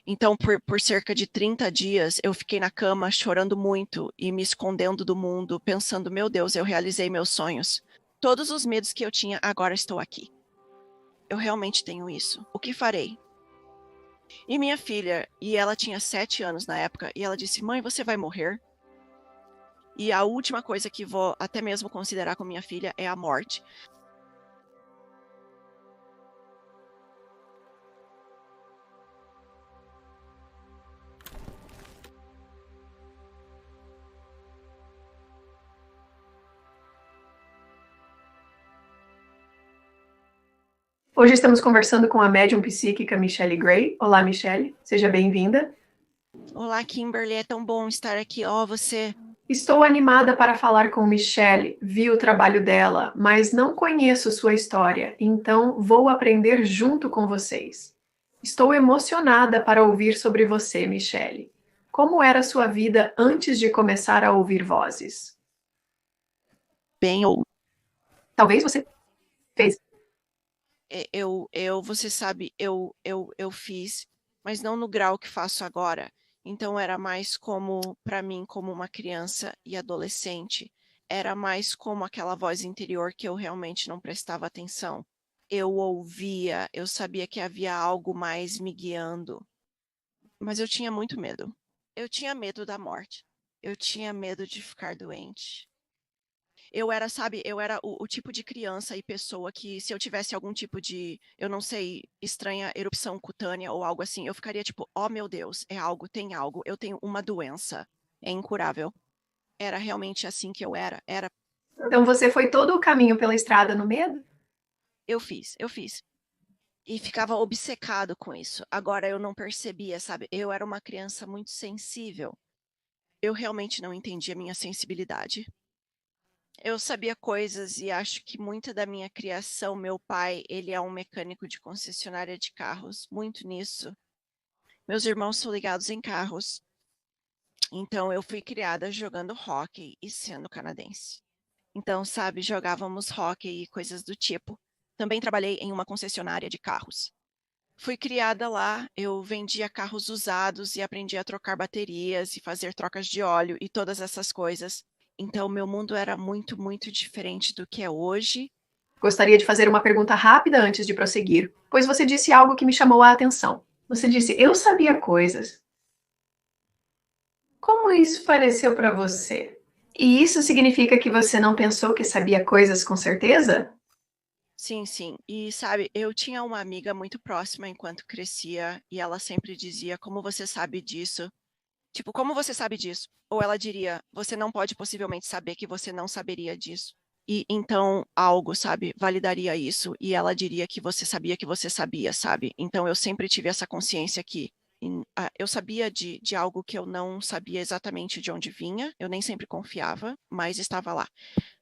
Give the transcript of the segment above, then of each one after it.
Então, por cerca de 30 dias, eu fiquei na cama chorando muito e me escondendo do mundo, pensando, meu Deus, eu realizei meus sonhos. Todos os medos que eu tinha, agora estou aqui. Eu realmente tenho isso. O que farei? E minha filha, e ela tinha 7 anos na época, e ela disse, mãe, você vai morrer? E a última coisa que vou até mesmo considerar com minha filha é a morte. Hoje estamos conversando com a médium psíquica Michelle Gray. Olá, Michelle, seja bem-vinda. Olá, Kimberly, é tão bom estar aqui. Você. Estou animada para falar com Michelle. Vi o trabalho dela, mas não conheço sua história, então vou aprender junto com vocês. Estou emocionada para ouvir sobre você, Michelle. Como era sua vida antes de começar a ouvir vozes? Bem, Talvez você fez. você sabe, eu fiz, mas não no grau que faço agora. Então era mais como, para mim, como uma criança e adolescente, era mais como aquela voz interior que eu realmente não prestava atenção. Eu ouvia, eu sabia que havia algo mais me guiando, mas eu tinha muito medo. Eu tinha medo da morte. Eu tinha medo de ficar doente. Eu era, sabe, eu era o tipo de criança e pessoa que, se eu tivesse algum tipo de, eu não sei, estranha erupção cutânea ou algo assim, eu ficaria tipo, oh meu Deus, é algo, tem algo, eu tenho uma doença, é incurável. Era realmente assim que eu era. Então você foi todo o caminho pela estrada no medo? Eu fiz. E ficava obcecado com isso. Agora eu não percebia, sabe? Eu era uma criança muito sensível. Eu realmente não entendia minha sensibilidade. Eu sabia coisas e acho que muita da minha criação, meu pai, ele é um mecânico de concessionária de carros, muito nisso. Meus irmãos são ligados em carros, então eu fui criada jogando hóquei e sendo canadense. Então, sabe, jogávamos hóquei e coisas do tipo. Também trabalhei em uma concessionária de carros. Fui criada lá, eu vendia carros usados e aprendi a trocar baterias e fazer trocas de óleo e todas essas coisas. Então, meu mundo era muito, muito diferente do que é hoje. Gostaria de fazer uma pergunta rápida antes de prosseguir, pois você disse algo que me chamou a atenção. Você disse, eu sabia coisas. Como isso pareceu para você? E isso significa que você não pensou que sabia coisas com certeza? Sim, sim. E sabe, eu tinha uma amiga muito próxima enquanto crescia e ela sempre dizia: Como você sabe disso? Tipo, como você sabe disso? Ou ela diria: Você não pode possivelmente saber que você não saberia disso. E então algo, sabe, validaria isso. E ela diria que você sabia, sabe? Então eu sempre tive essa consciência que eu sabia de algo que eu não sabia exatamente de onde vinha, eu nem sempre confiava, mas estava lá.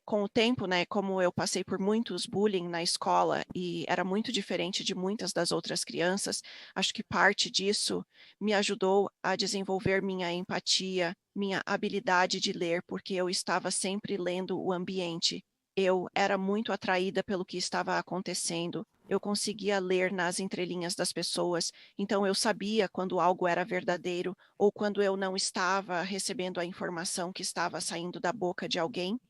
Com o tempo, né, como eu passei por muitos bullying na escola e era muito diferente de muitas das outras crianças, acho que parte disso me ajudou a desenvolver minha empatia, minha habilidade de ler, porque eu estava sempre lendo o ambiente. Eu era muito atraída pelo que estava acontecendo. Eu conseguia ler nas entrelinhas das pessoas, então eu sabia quando algo era verdadeiro ou quando eu não estava recebendo a informação que estava saindo da boca de alguém.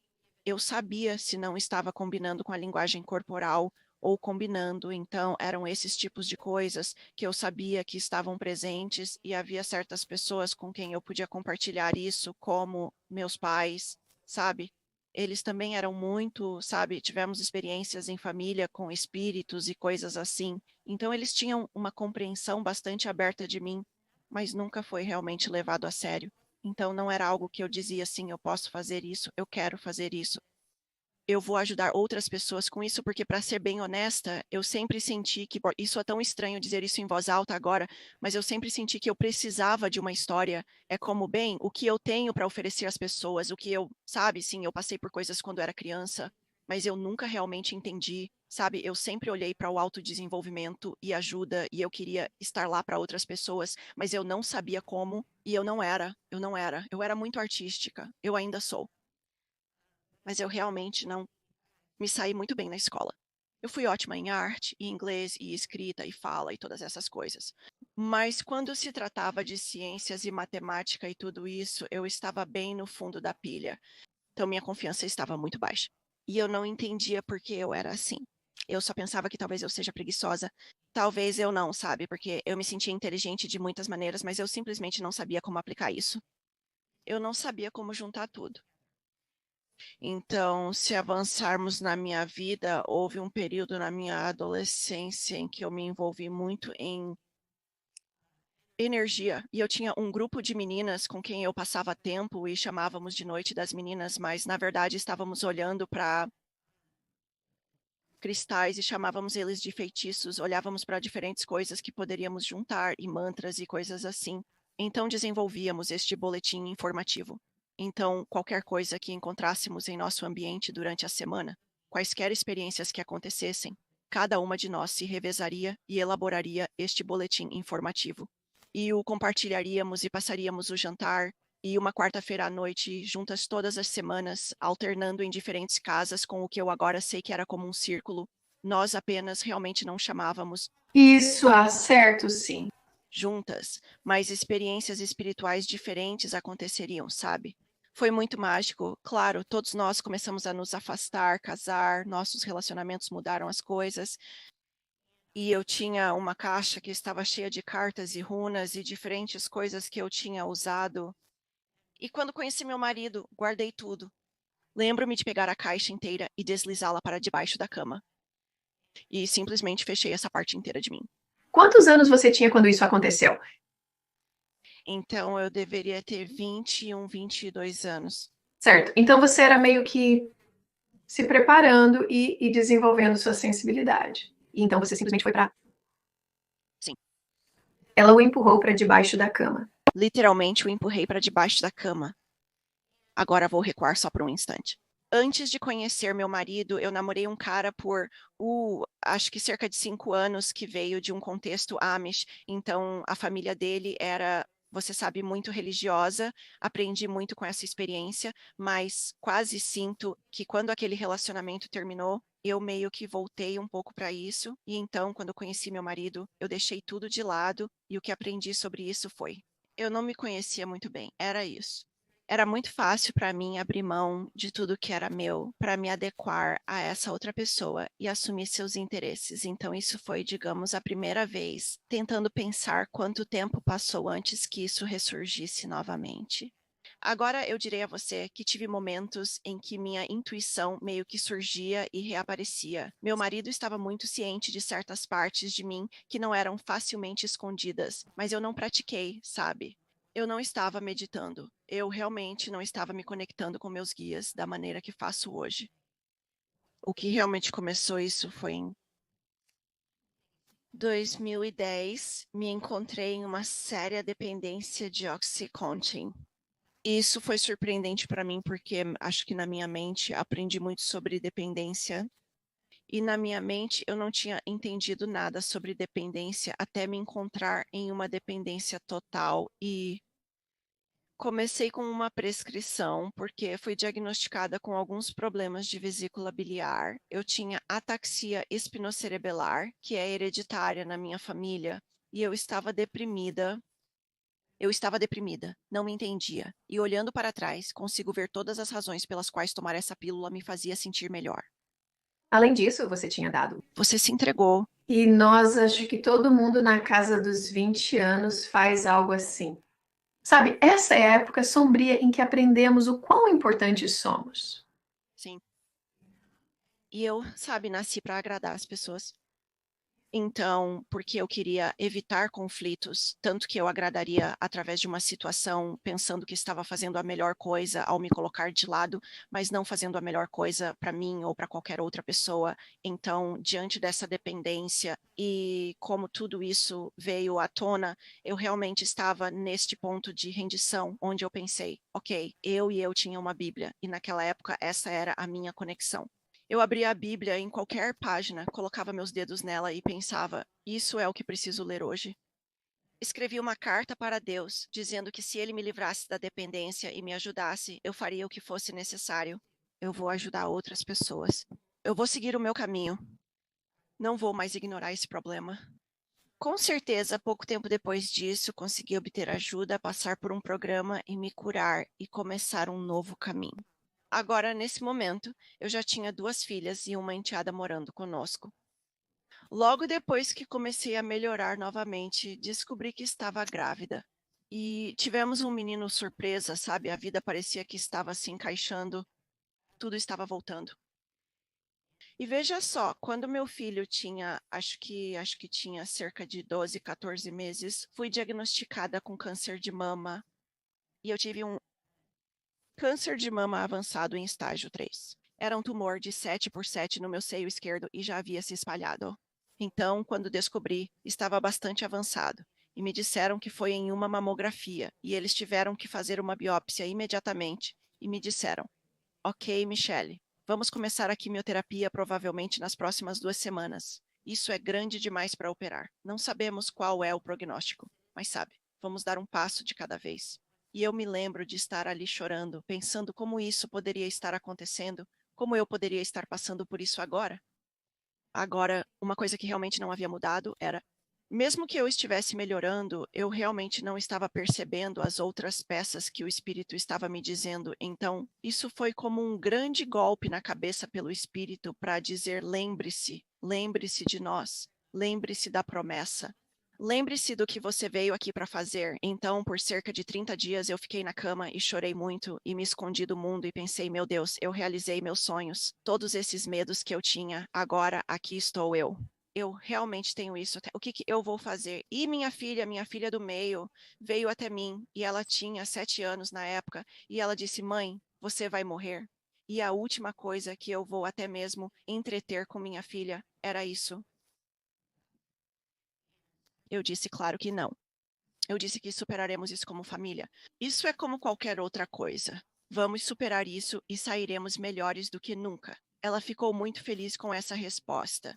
Eu sabia se não estava combinando com a linguagem corporal ou combinando, então eram esses tipos de coisas que eu sabia que estavam presentes e havia certas pessoas com quem eu podia compartilhar isso, como meus pais, sabe? Eles também eram muito, sabe, tivemos experiências em família com espíritos e coisas assim. Então eles tinham uma compreensão bastante aberta de mim, mas nunca foi realmente levado a sério. Então não era algo que eu dizia assim, eu posso fazer isso, eu quero fazer isso, eu vou ajudar outras pessoas com isso, porque, para ser bem honesta, eu sempre senti que, isso é tão estranho dizer isso em voz alta agora, mas eu sempre senti que eu precisava de uma história. É como, bem, o que eu tenho para oferecer às pessoas, o que eu, sabe, sim, eu passei por coisas quando era criança, mas eu nunca realmente entendi, sabe? Eu sempre olhei para o autodesenvolvimento e ajuda, e eu queria estar lá para outras pessoas, mas eu não sabia como, e eu era muito artística, eu ainda sou, mas eu realmente não me saí muito bem na escola. Eu fui ótima em arte, em inglês, e escrita, e fala, e todas essas coisas. Mas quando se tratava de ciências e matemática e tudo isso, eu estava bem no fundo da pilha. Então minha confiança estava muito baixa. E eu não entendia por que eu era assim. Eu só pensava que talvez eu seja preguiçosa, talvez eu não, sabe? Porque eu me sentia inteligente de muitas maneiras, mas eu simplesmente não sabia como aplicar isso. Eu não sabia como juntar tudo. Então, se avançarmos na minha vida, houve um período na minha adolescência em que eu me envolvi muito em energia. E eu tinha um grupo de meninas com quem eu passava tempo e chamávamos de Noite das Meninas, mas na verdade estávamos olhando para cristais e chamávamos eles de feitiços, olhávamos para diferentes coisas que poderíamos juntar e mantras e coisas assim. Então desenvolvíamos este boletim informativo. Então, qualquer coisa que encontrássemos em nosso ambiente durante a semana, quaisquer experiências que acontecessem, cada uma de nós se revezaria e elaboraria este boletim informativo. E o compartilharíamos e passaríamos o jantar e uma quarta-feira à noite, juntas todas as semanas, alternando em diferentes casas com o que eu agora sei que era como um círculo. Nós apenas realmente não chamávamos Isso, certo, sim. juntas, mas experiências espirituais diferentes aconteceriam, sabe? Foi muito mágico. Claro, todos nós começamos a nos afastar, casar, nossos relacionamentos mudaram as coisas. E eu tinha uma caixa que estava cheia de cartas e runas e diferentes coisas que eu tinha usado. E quando conheci meu marido, guardei tudo. Lembro-me de pegar a caixa inteira e deslizá-la para debaixo da cama. E simplesmente fechei essa parte inteira de mim. Quantos anos você tinha quando isso aconteceu? Então eu deveria ter 21, 22 anos. Certo. Então você era meio que se preparando e desenvolvendo sua sensibilidade. E então você simplesmente foi para. Sim. Ela o empurrou para debaixo da cama. Literalmente o empurrei para debaixo da cama. Agora vou recuar só por um instante. Antes de conhecer meu marido, eu namorei um cara por, acho que cerca de 5 anos, que veio de um contexto Amish. Então, a família dele era, você sabe, muito religiosa. Aprendi muito com essa experiência, mas quase sinto que quando aquele relacionamento terminou, eu meio que voltei um pouco para isso. E então, quando eu conheci meu marido, eu deixei tudo de lado e o que aprendi sobre isso foi: eu não me conhecia muito bem, era isso. Era muito fácil para mim abrir mão de tudo que era meu para me adequar a essa outra pessoa e assumir seus interesses. Então, isso foi, digamos, a primeira vez, tentando pensar quanto tempo passou antes que isso ressurgisse novamente. Agora eu direi a você que tive momentos em que minha intuição meio que surgia e reaparecia. Meu marido estava muito ciente de certas partes de mim que não eram facilmente escondidas, mas eu não pratiquei, sabe? Eu não estava meditando. Eu realmente não estava me conectando com meus guias da maneira que faço hoje. O que realmente começou isso foi em 2010. Me encontrei em uma séria dependência de Oxycontin. Isso foi surpreendente para mim porque acho que na minha mente aprendi muito sobre dependência e na minha mente eu não tinha entendido nada sobre dependência até me encontrar em uma dependência total e comecei com uma prescrição porque fui diagnosticada com alguns problemas de vesícula biliar. Eu tinha ataxia espinocerebelar, que é hereditária na minha família, e eu estava deprimida. Eu estava deprimida, não me entendia, e olhando para trás, consigo ver todas as razões pelas quais tomar essa pílula me fazia sentir melhor. Além disso, você tinha dado. Você se entregou. E nós, acho que todo mundo na casa dos 20 anos faz algo assim. Sabe, essa é a época sombria em que aprendemos o quão importantes somos. Sim. E eu, sabe, nasci para agradar as pessoas. Então, porque eu queria evitar conflitos, tanto que eu agradaria através de uma situação, pensando que estava fazendo a melhor coisa ao me colocar de lado, mas não fazendo a melhor coisa para mim ou para qualquer outra pessoa. Então, diante dessa dependência e como tudo isso veio à tona, eu realmente estava neste ponto de rendição, onde eu pensei, ok, eu tinha uma Bíblia, e naquela época essa era a minha conexão. Eu abria a Bíblia em qualquer página, colocava meus dedos nela e pensava: isso é o que preciso ler hoje. Escrevi uma carta para Deus, dizendo que se ele me livrasse da dependência e me ajudasse, eu faria o que fosse necessário. Eu vou ajudar outras pessoas. Eu vou seguir o meu caminho. Não vou mais ignorar esse problema. Com certeza, pouco tempo depois disso, consegui obter ajuda, passar por um programa e me curar e começar um novo caminho. Agora, nesse momento, eu já tinha 2 filhas e uma enteada morando conosco. Logo depois que comecei a melhorar novamente, descobri que estava grávida. E tivemos um menino surpresa, sabe? A vida parecia que estava se encaixando, tudo estava voltando. E veja só, quando meu filho tinha, acho que tinha cerca de 12, 14 meses, fui diagnosticada com câncer de mama e eu tive um câncer de mama avançado em estágio 3. Era um tumor de 7x7 no meu seio esquerdo e já havia se espalhado. Então, quando descobri, estava bastante avançado e me disseram que foi em uma mamografia e eles tiveram que fazer uma biópsia imediatamente e me disseram: Ok, Michele, vamos começar a quimioterapia provavelmente nas próximas 2 semanas. Isso é grande demais para operar. Não sabemos qual é o prognóstico, mas sabe, vamos dar um passo de cada vez. E eu me lembro de estar ali chorando, pensando como isso poderia estar acontecendo, como eu poderia estar passando por isso agora. Agora, uma coisa que realmente não havia mudado era, mesmo que eu estivesse melhorando, eu realmente não estava percebendo as outras peças que o espírito estava me dizendo. Então, isso foi como um grande golpe na cabeça pelo espírito para dizer: lembre-se de nós, lembre-se da promessa. Lembre-se do que você veio aqui para fazer. Então, por cerca de 30 dias, eu fiquei na cama e chorei muito e me escondi do mundo e pensei: meu Deus, eu realizei meus sonhos. Todos esses medos que eu tinha, agora aqui estou eu. Eu realmente tenho isso. O que que eu vou fazer? E minha filha do meio, veio até mim e ela tinha 7 anos na época e ela disse: mãe, você vai morrer. E a última coisa que eu vou até mesmo entreter com minha filha era isso. Eu disse: claro que não. Eu disse que superaremos isso como família. Isso é como qualquer outra coisa. Vamos superar isso e sairemos melhores do que nunca. Ela ficou muito feliz com essa resposta.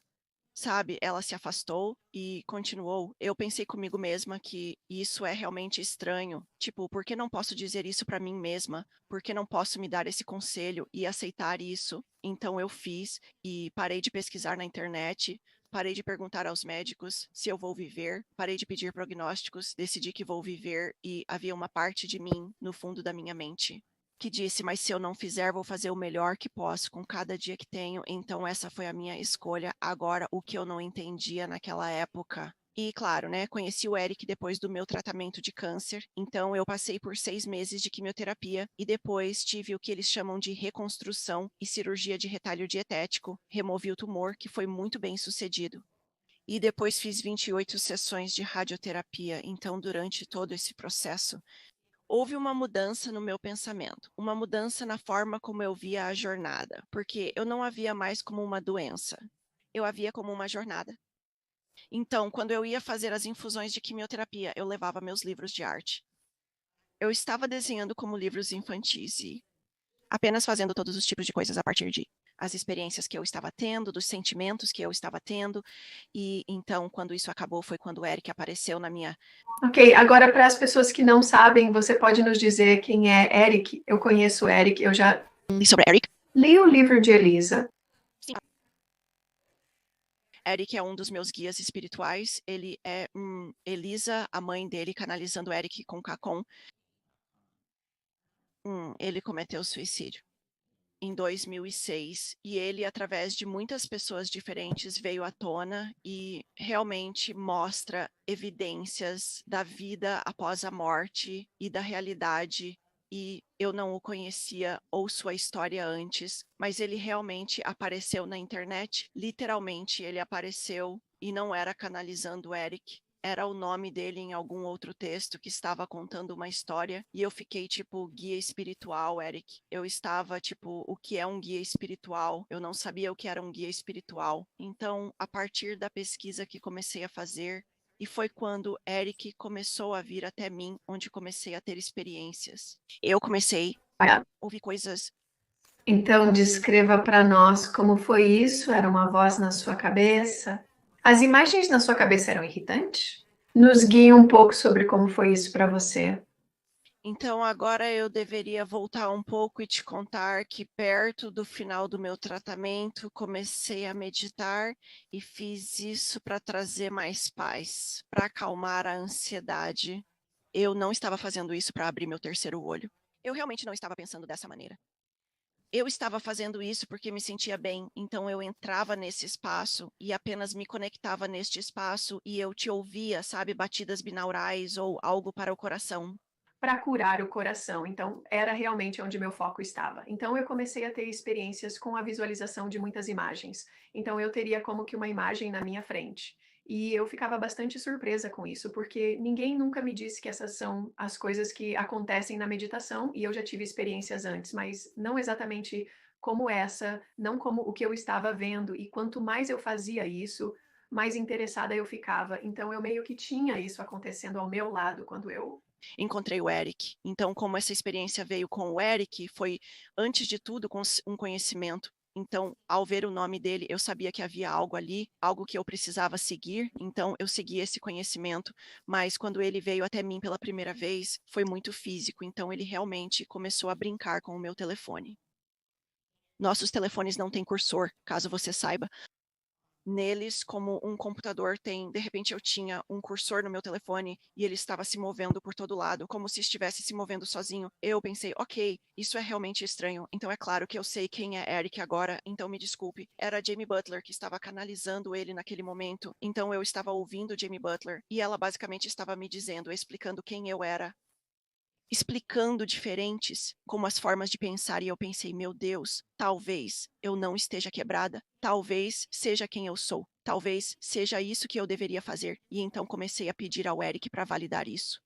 Sabe, ela se afastou e continuou. Eu pensei comigo mesma que isso é realmente estranho. Tipo, por que não posso dizer isso para mim mesma? Por que não posso me dar esse conselho e aceitar isso? Então eu fiz e parei de pesquisar na internet, parei de perguntar aos médicos se eu vou viver, parei de pedir prognósticos, decidi que vou viver e havia uma parte de mim no fundo da minha mente que disse: mas se eu não fizer, vou fazer o melhor que posso com cada dia que tenho. Então essa foi a minha escolha. Agora, o que eu não entendia naquela época. E claro, né, conheci o Eric depois do meu tratamento de câncer, então eu passei por 6 meses de quimioterapia e depois tive o que eles chamam de reconstrução e cirurgia de retalho dietético, removi o tumor, que foi muito bem sucedido. E depois fiz 28 sessões de radioterapia, então durante todo esse processo, houve uma mudança no meu pensamento, uma mudança na forma como eu via a jornada, porque eu não a via mais como uma doença, eu a via como uma jornada. Então, quando eu ia fazer as infusões de quimioterapia, eu levava meus livros de arte. Eu estava desenhando como livros infantis e apenas fazendo todos os tipos de coisas a partir de as experiências que eu estava tendo, dos sentimentos que eu estava tendo. E então, quando isso acabou, foi quando o Eric apareceu na minha. Ok, agora para as pessoas que não sabem, você pode nos dizer quem é Eric? Eu conheço o Eric, eu já Sobre Eric. li o livro de Elisa. Sim. Eric é um dos meus guias espirituais. Ele é Elisa, a mãe dele, canalizando Eric com Cacon. Ele cometeu suicídio em 2006 e ele, através de muitas pessoas diferentes, veio à tona e realmente mostra evidências da vida após a morte e da realidade. E eu não o conhecia ou sua história antes, mas ele realmente apareceu na internet. Literalmente, ele apareceu e não era canalizando Eric. Era o nome dele em algum outro texto que estava contando uma história. E eu fiquei tipo, guia espiritual, Eric. Eu estava tipo, o que é um guia espiritual? Eu não sabia o que era um guia espiritual. Então, a partir da pesquisa que comecei a fazer, e foi quando Eric começou a vir até mim, onde comecei a ter experiências. Eu comecei a ouvir coisas. Então, descreva para nós como foi isso. Era uma voz na sua cabeça? As imagens na sua cabeça eram irritantes? Nos guie um pouco sobre como foi isso para você. Então agora eu deveria voltar um pouco e te contar que perto do final do meu tratamento comecei a meditar e fiz isso para trazer mais paz, para acalmar a ansiedade. Eu não estava fazendo isso para abrir meu terceiro olho. Eu realmente não estava pensando dessa maneira. Eu estava fazendo isso porque me sentia bem, então eu entrava nesse espaço e apenas me conectava neste espaço e eu te ouvia, sabe, batidas binaurais ou algo para o coração. Para curar o coração. Então, era realmente onde meu foco estava. Então, eu comecei a ter experiências com a visualização de muitas imagens. Então, eu teria como que uma imagem na minha frente. E eu ficava bastante surpresa com isso, porque ninguém nunca me disse que essas são as coisas que acontecem na meditação, e eu já tive experiências antes, mas não exatamente como essa, não como o que eu estava vendo. E quanto mais eu fazia isso, mais interessada eu ficava. Então, eu meio que tinha isso acontecendo ao meu lado quando eu Encontrei o Eric. Então, como essa experiência veio com o Eric, foi, antes de tudo, com um conhecimento. Então, ao ver o nome dele, eu sabia que havia algo ali, algo que eu precisava seguir. Então, eu segui esse conhecimento. Mas quando ele veio até mim pela primeira vez, foi muito físico. Então, ele realmente começou a brincar com o meu telefone. Nossos telefones não têm cursor, caso você saiba. Neles, como um computador tem, de repente eu tinha um cursor no meu telefone e ele estava se movendo por todo lado, como se estivesse se movendo sozinho. Eu pensei, ok, isso é realmente estranho. Então é claro que eu sei quem é Eric agora, então me desculpe. Era a Jamie Butler que estava canalizando ele naquele momento. Então eu estava ouvindo Jamie Butler e ela basicamente estava me dizendo, explicando quem eu era, explicando diferentes como as formas de pensar, e eu pensei, meu Deus, talvez eu não esteja quebrada, talvez seja quem eu sou, talvez seja isso que eu deveria fazer. E então comecei a pedir ao Eric para validar isso.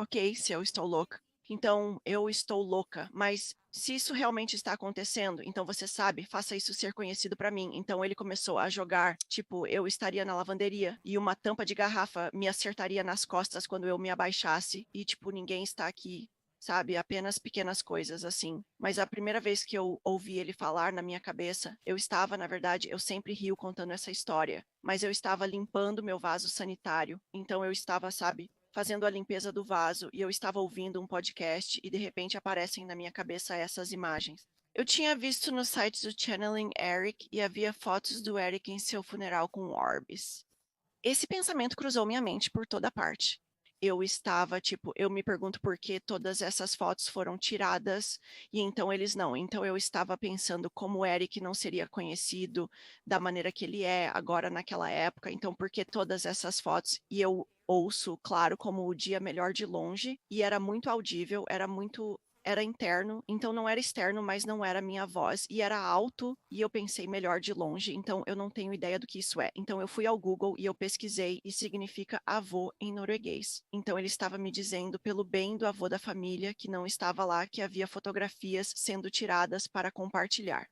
Ok, se eu estou louca. Então, eu estou louca, mas se isso realmente está acontecendo, então você sabe, faça isso ser conhecido para mim. Então ele começou a jogar, tipo, eu estaria na lavanderia e uma tampa de garrafa me acertaria nas costas quando eu me abaixasse e tipo, ninguém está aqui, sabe? Apenas pequenas coisas assim. Mas a primeira vez que eu ouvi ele falar na minha cabeça, eu estava, na verdade, eu sempre rio contando essa história, mas eu estava limpando meu vaso sanitário. Então eu estava, sabe, fazendo a limpeza do vaso e eu estava ouvindo um podcast e de repente aparecem na minha cabeça essas imagens. Eu tinha visto nos sites do Channeling Eric e havia fotos do Eric em seu funeral com orbes. Esse pensamento cruzou minha mente por toda parte. Eu estava, tipo, eu me pergunto por que todas essas fotos foram tiradas e então eles não. Então eu estava pensando como o Eric não seria conhecido da maneira que ele é agora naquela época. Então por que todas essas fotos? E eu ouço, claro, como o dia melhor de longe e era muito audível, era interno, então não era externo, mas não era minha voz, e era alto, e eu pensei melhor de longe, então eu não tenho ideia do que isso é. Então eu fui ao Google e eu pesquisei, e significa avô em norueguês. Então ele estava me dizendo, pelo bem do avô da família, que não estava lá, que havia fotografias sendo tiradas para compartilhar.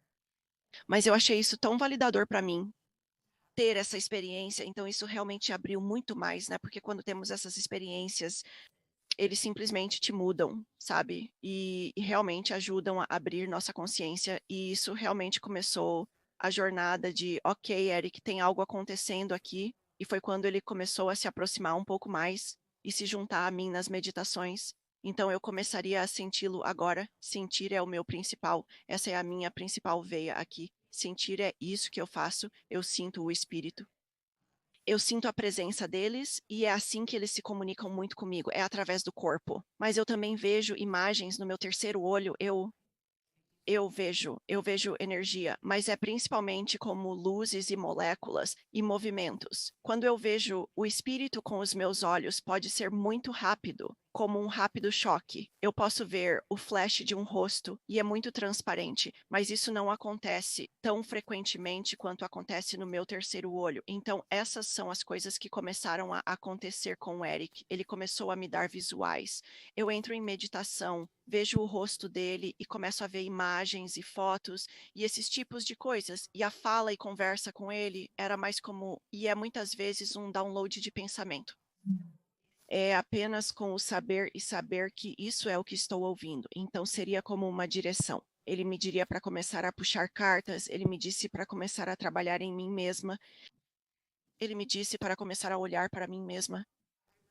Mas eu achei isso tão validador para mim, ter essa experiência, então isso realmente abriu muito mais, né? Porque quando temos essas experiências eles simplesmente te mudam, sabe? E realmente ajudam a abrir nossa consciência. E isso realmente começou a jornada de, ok, Eric, tem algo acontecendo aqui. E foi quando ele começou a se aproximar um pouco mais e se juntar a mim nas meditações. Então eu começaria a senti-lo agora. Sentir é o meu principal, essa é a minha principal veia aqui. Sentir é isso que eu faço, eu sinto o espírito. Eu sinto a presença deles e é assim que eles se comunicam muito comigo, é através do corpo. Mas eu também vejo imagens no meu terceiro olho, eu vejo energia, mas é principalmente como luzes e moléculas e movimentos. Quando eu vejo o espírito com os meus olhos, pode ser muito rápido, como um rápido choque. Eu posso ver o flash de um rosto e é muito transparente, mas isso não acontece tão frequentemente quanto acontece no meu terceiro olho. Então, essas são as coisas que começaram a acontecer com o Eric. Ele começou a me dar visuais. Eu entro em meditação, vejo o rosto dele e começo a ver imagens e fotos e esses tipos de coisas. E a fala e conversa com ele era mais como, e é muitas vezes um download de pensamento. É apenas com o saber e saber que isso é o que estou ouvindo. Então seria como uma direção. Ele me diria para começar a puxar cartas, ele me disse para começar a trabalhar em mim mesma, ele me disse para começar a olhar para mim mesma.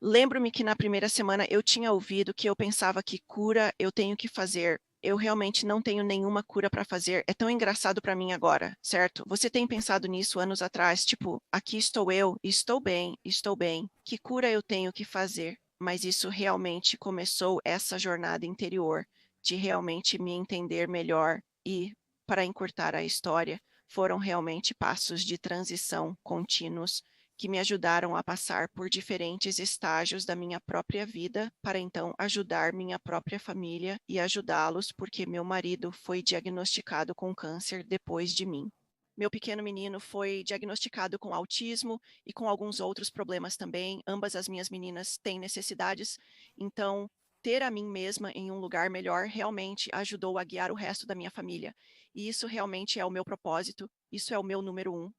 Lembro-me que na primeira semana eu tinha ouvido que eu pensava que cura eu tenho que fazer. Eu realmente não tenho nenhuma cura para fazer. É tão engraçado para mim agora, certo? Você tem pensado nisso anos atrás? Tipo, aqui estou eu, estou bem, estou bem. Que cura eu tenho que fazer? Mas isso realmente começou essa jornada interior de realmente me entender melhor e, para encurtar a história, foram realmente passos de transição contínuos que me ajudaram a passar por diferentes estágios da minha própria vida para então ajudar minha própria família e ajudá-los, porque meu marido foi diagnosticado com câncer depois de mim. Meu pequeno menino foi diagnosticado com autismo e com alguns outros problemas também. Ambas as minhas meninas têm necessidades, então ter a mim mesma em um lugar melhor realmente ajudou a guiar o resto da minha família. E isso realmente é o meu propósito, isso é o meu número um.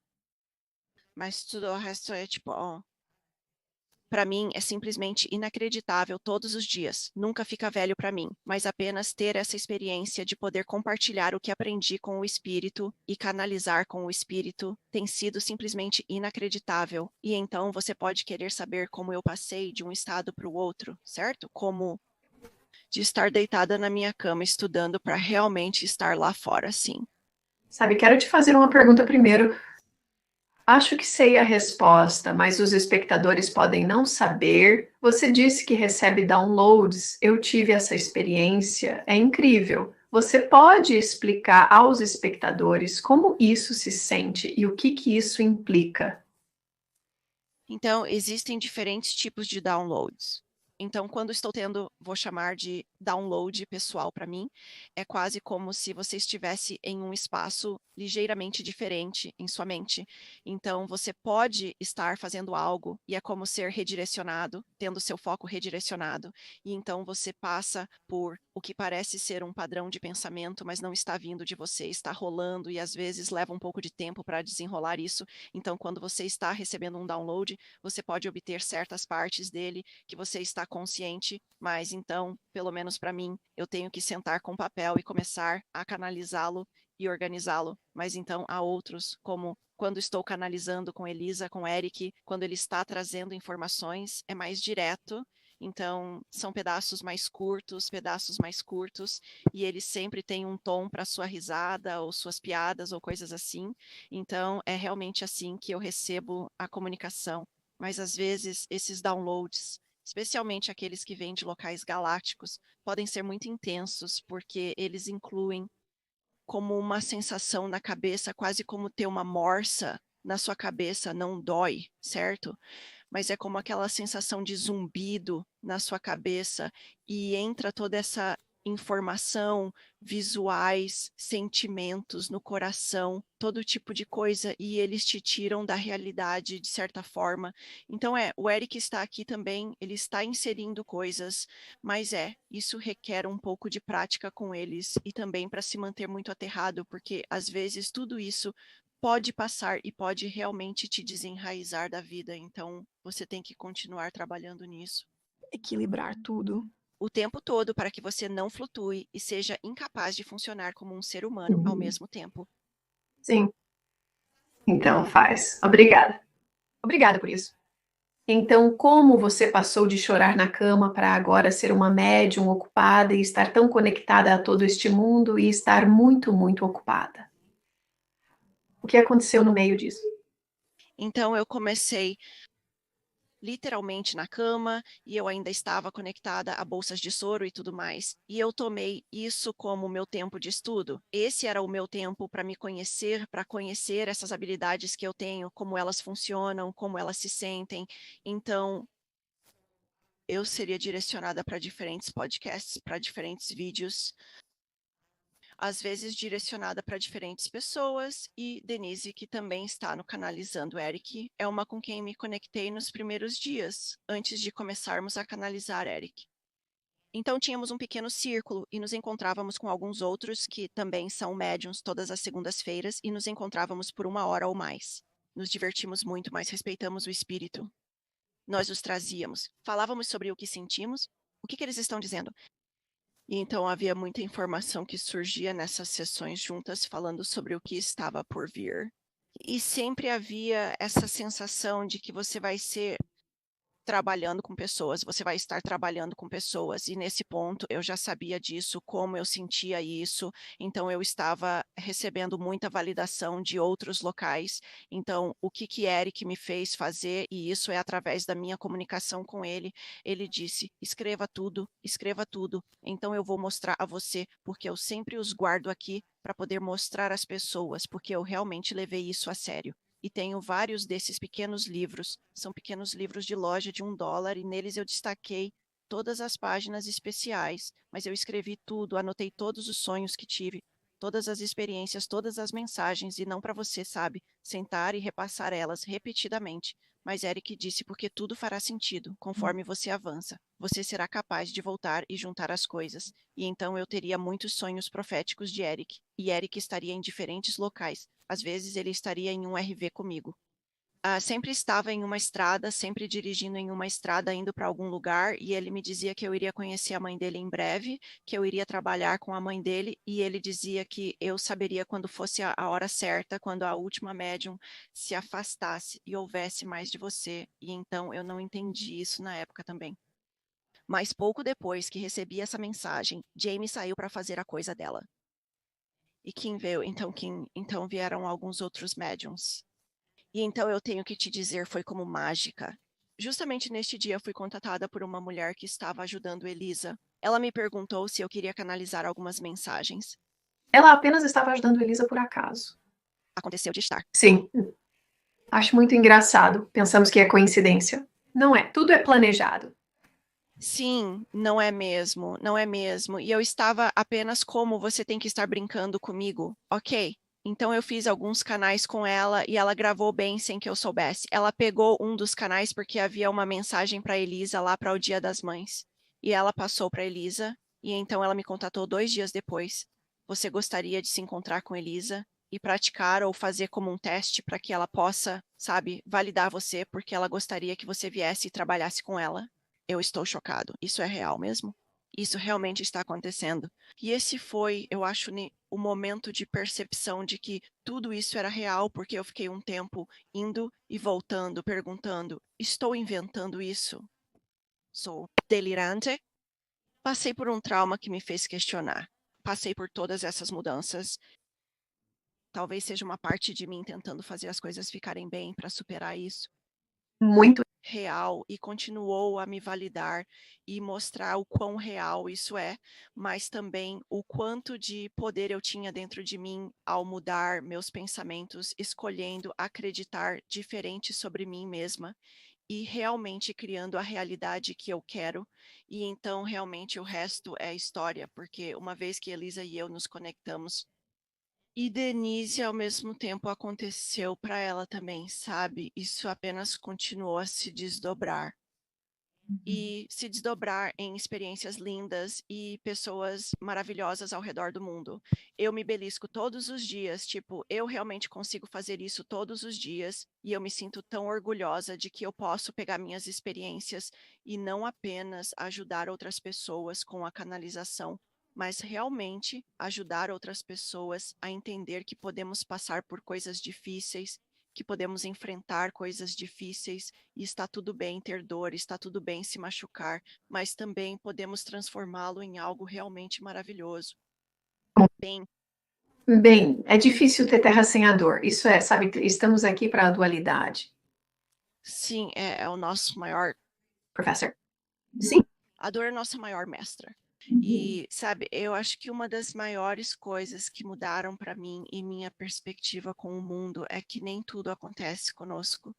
Mas tudo o resto é tipo, ó, para mim é simplesmente inacreditável todos os dias. Nunca fica velho para mim, mas apenas ter essa experiência de poder compartilhar o que aprendi com o espírito e canalizar com o espírito tem sido simplesmente inacreditável. E então você pode querer saber como eu passei de um estado para o outro, certo? Como de estar deitada na minha cama estudando para realmente estar lá fora, sim. Sabe, quero te fazer uma pergunta primeiro. Acho que sei a resposta, mas os espectadores podem não saber. Você disse que recebe downloads. Eu tive essa experiência. É incrível. Você pode explicar aos espectadores como isso se sente e o que isso implica? Então, existem diferentes tipos de downloads. Então, quando estou tendo, vou chamar de download pessoal para mim, é quase como se você estivesse em um espaço ligeiramente diferente em sua mente. Então, você pode estar fazendo algo e é como ser redirecionado, tendo seu foco redirecionado. E então você passa por o que parece ser um padrão de pensamento, mas não está vindo de você, está rolando e às vezes leva um pouco de tempo para desenrolar isso. Então, quando você está recebendo um download, você pode obter certas partes dele que você está consciente, mas então, pelo menos para mim, eu tenho que sentar com papel e começar a canalizá-lo e organizá-lo. Mas então há outros, como quando estou canalizando com Elisa, com Eric, quando ele está trazendo informações, é mais direto. Então, são pedaços mais curtos, e ele sempre tem um tom para sua risada, ou suas piadas, ou coisas assim. Então, é realmente assim que eu recebo a comunicação. Mas às vezes esses downloads, especialmente aqueles que vêm de locais galácticos, podem ser muito intensos, porque eles incluem como uma sensação na cabeça, quase como ter uma morsa na sua cabeça, não dói, certo? Mas é como aquela sensação de zumbido na sua cabeça e entra toda essa informação, visuais, sentimentos no coração, todo tipo de coisa, e eles te tiram da realidade de certa forma. Então o Eric está aqui também, ele está inserindo coisas, mas isso requer um pouco de prática com eles e também para se manter muito aterrado, porque às vezes tudo isso pode passar e pode realmente te desenraizar da vida. Então, você tem que continuar trabalhando nisso Equilibrar tudo. o tempo todo para que você não flutue e seja incapaz de funcionar como um ser humano ao Uhum. mesmo tempo. Sim, então faz. Obrigada. Obrigada por isso. Então, como você passou de chorar na cama para agora ser uma médium ocupada e estar tão conectada a todo este mundo e estar muito, muito ocupada? O que aconteceu no meio disso? Então, eu comecei literalmente na cama e eu ainda estava conectada a bolsas de soro e tudo mais. E eu tomei isso como meu tempo de estudo. Esse era o meu tempo para me conhecer, para conhecer essas habilidades que eu tenho, como elas funcionam, como elas se sentem. Então, eu seria direcionada para diferentes podcasts, para diferentes vídeos, às vezes direcionada para diferentes pessoas, e Denise, que também está no Canalizando Eric, é uma com quem me conectei nos primeiros dias, antes de começarmos a canalizar Eric. Então tínhamos um pequeno círculo e nos encontrávamos com alguns outros que também são médiums todas as segundas-feiras e nos encontrávamos por 1 hora ou mais. Nos divertimos muito, mas respeitamos o espírito. Nós os trazíamos, falávamos sobre o que sentimos, o que eles estão dizendo. E então havia muita informação que surgia nessas sessões juntas falando sobre o que estava por vir. E sempre havia essa sensação de que você vai ser trabalhando com pessoas, você vai estar trabalhando com pessoas. E nesse ponto eu já sabia disso, como eu sentia isso, então eu estava recebendo muita validação de outros locais. Então, o que Eric me fez fazer, e isso é através da minha comunicação com ele, ele disse: escreva tudo, escreva tudo. Então eu vou mostrar a você, porque eu sempre os guardo aqui para poder mostrar às pessoas, porque eu realmente levei isso a sério. E tenho vários desses pequenos livros, são pequenos livros de loja de $1, e neles eu destaquei todas as páginas especiais, mas eu escrevi tudo, anotei todos os sonhos que tive, todas as experiências, todas as mensagens, e não para você, sabe, sentar e repassar elas repetidamente. Mas Eric disse porque tudo fará sentido conforme você avança. Você será capaz de voltar e juntar as coisas. E então eu teria muitos sonhos proféticos de Eric, e Eric estaria em diferentes locais. Às vezes ele estaria em um RV comigo. Sempre estava em uma estrada, sempre dirigindo em uma estrada, indo para algum lugar, e ele me dizia que eu iria conhecer a mãe dele em breve, que eu iria trabalhar com a mãe dele, e ele dizia que eu saberia quando fosse a hora certa, quando a última médium se afastasse e houvesse mais de você. E então eu não entendi isso na época também. Mas pouco depois que recebi essa mensagem, Jamie saiu para fazer a coisa dela. E Kim veio, então vieram alguns outros médiums. E então eu tenho que te dizer, foi como mágica. Justamente neste dia fui contatada por uma mulher que estava ajudando Elisa. Ela me perguntou se eu queria canalizar algumas mensagens. Ela apenas estava ajudando Elisa por acaso. Aconteceu de estar. Sim, acho muito engraçado. Pensamos que é coincidência. Não é, tudo é planejado. Sim, não é mesmo, não é mesmo. E eu estava apenas como você tem que estar brincando comigo. Ok. Então eu fiz alguns canais com ela e ela gravou bem sem que eu soubesse. Ela pegou um dos canais porque havia uma mensagem para Elisa lá para o Dia das Mães. E ela passou para Elisa e então ela me contatou 2 dias depois. Você gostaria de se encontrar com Elisa e praticar ou fazer como um teste para que ela possa, sabe, validar você porque ela gostaria que você viesse e trabalhasse com ela? Eu estou chocado. Isso é real mesmo? Isso realmente está acontecendo. E esse foi, eu acho, o momento de percepção de que tudo isso era real, porque eu fiquei um tempo indo e voltando, perguntando: estou inventando isso? Sou delirante? Passei por um trauma que me fez questionar. Passei por todas essas mudanças. Talvez seja uma parte de mim tentando fazer as coisas ficarem bem para superar isso. Muito. Real, e continuou a me validar e mostrar o quão real isso é, mas também o quanto de poder eu tinha dentro de mim ao mudar meus pensamentos, escolhendo acreditar diferente sobre mim mesma e realmente criando a realidade que eu quero. E então realmente o resto é história, porque uma vez que Elisa e eu nos conectamos, e Denise, ao mesmo tempo, aconteceu para ela também, sabe? Isso apenas continuou a se desdobrar. E se desdobrar em experiências lindas e pessoas maravilhosas ao redor do mundo. Eu me belisco todos os dias, tipo, eu realmente consigo fazer isso todos os dias e eu me sinto tão orgulhosa de que eu posso pegar minhas experiências e não apenas ajudar outras pessoas com a canalização, mas realmente ajudar outras pessoas a entender que podemos passar por coisas difíceis, que podemos enfrentar coisas difíceis e está tudo bem ter dor, está tudo bem se machucar, mas também podemos transformá-lo em algo realmente maravilhoso. Bem, Bem, é difícil ter terra sem a dor. Isso é, sabe, estamos aqui para a dualidade. sim, é o nosso maior. Professor? Sim. A dor é a nossa maior mestra. E, sabe, eu acho que uma das maiores coisas que mudaram para mim e minha perspectiva com o mundo é que nem tudo acontece conosco,